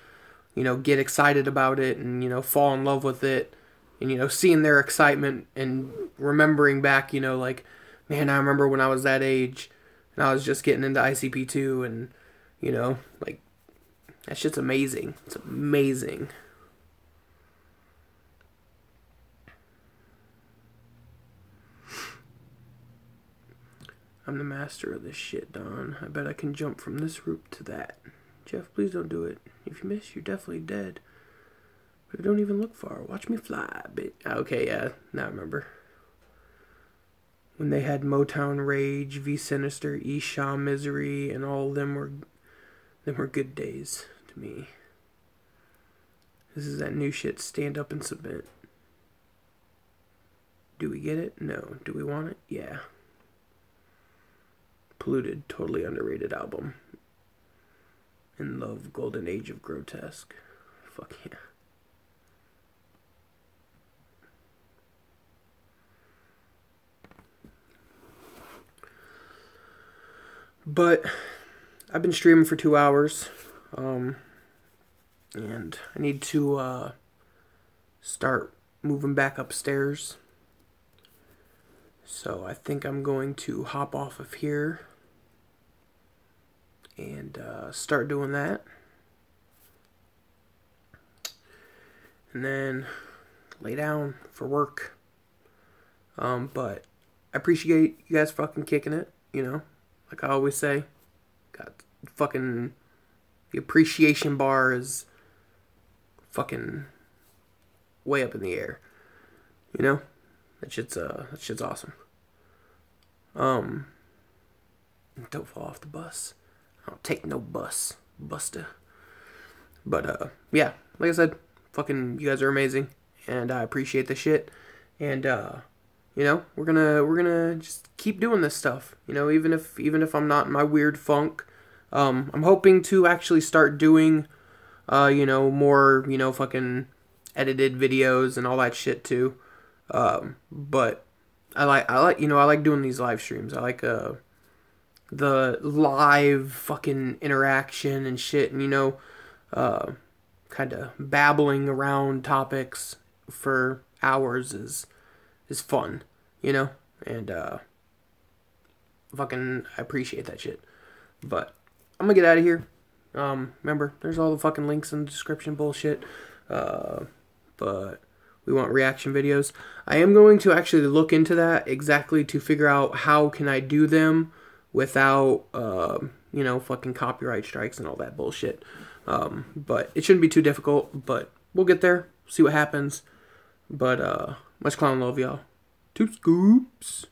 you know, get excited about it and, you know, fall in love with it. And, you know, seeing their excitement and remembering back, you know, like, man, I remember when I was that age and I was just getting into ICP2 and, you know, like, that shit's amazing. It's amazing. I'm the master of this shit, Don. I bet I can jump from this rope to that. Jeff, please don't do it. If you miss, you're definitely dead. But don't even look far. Watch me fly, bitch. Okay, yeah. Now I remember. When they had Motown Rage, V Sinister, Esha Misery, and all of them were good days to me. This is that new shit, stand up and submit. Do we get it? No. Do we want it? Yeah. Polluted, totally underrated album. In love, golden age of grotesque. Fuck yeah. But I've been streaming for 2 hours, and I need to start moving back upstairs. So I think I'm going to hop off of here and start doing that. And then lay down for work. But I appreciate you guys fucking kicking it, you know? Like I always say, got fucking the appreciation bar is fucking way up in the air. You know? That shit's awesome. Don't fall off the bus. I don't take no bus, buster. But yeah, like I said, fucking you guys are amazing, and I appreciate the shit. And you know, we're gonna just keep doing this stuff. You know, even if I'm not in my weird funk, I'm hoping to actually start doing, you know, more, you know, fucking edited videos and all that shit too. But I like you know, I like doing these live streams. I like the live fucking interaction and shit, and you know, kind of babbling around topics for hours is fun, you know, and fucking I appreciate that shit. But I'm gonna get out of here. Remember, there's all the fucking links in the description bullshit. But we want reaction videos. I am going to actually look into that exactly to figure out how can I do them without, you know, fucking copyright strikes and all that bullshit. But it shouldn't be too difficult, but we'll get there, see what happens. But, much clown love, y'all. 2 scoops.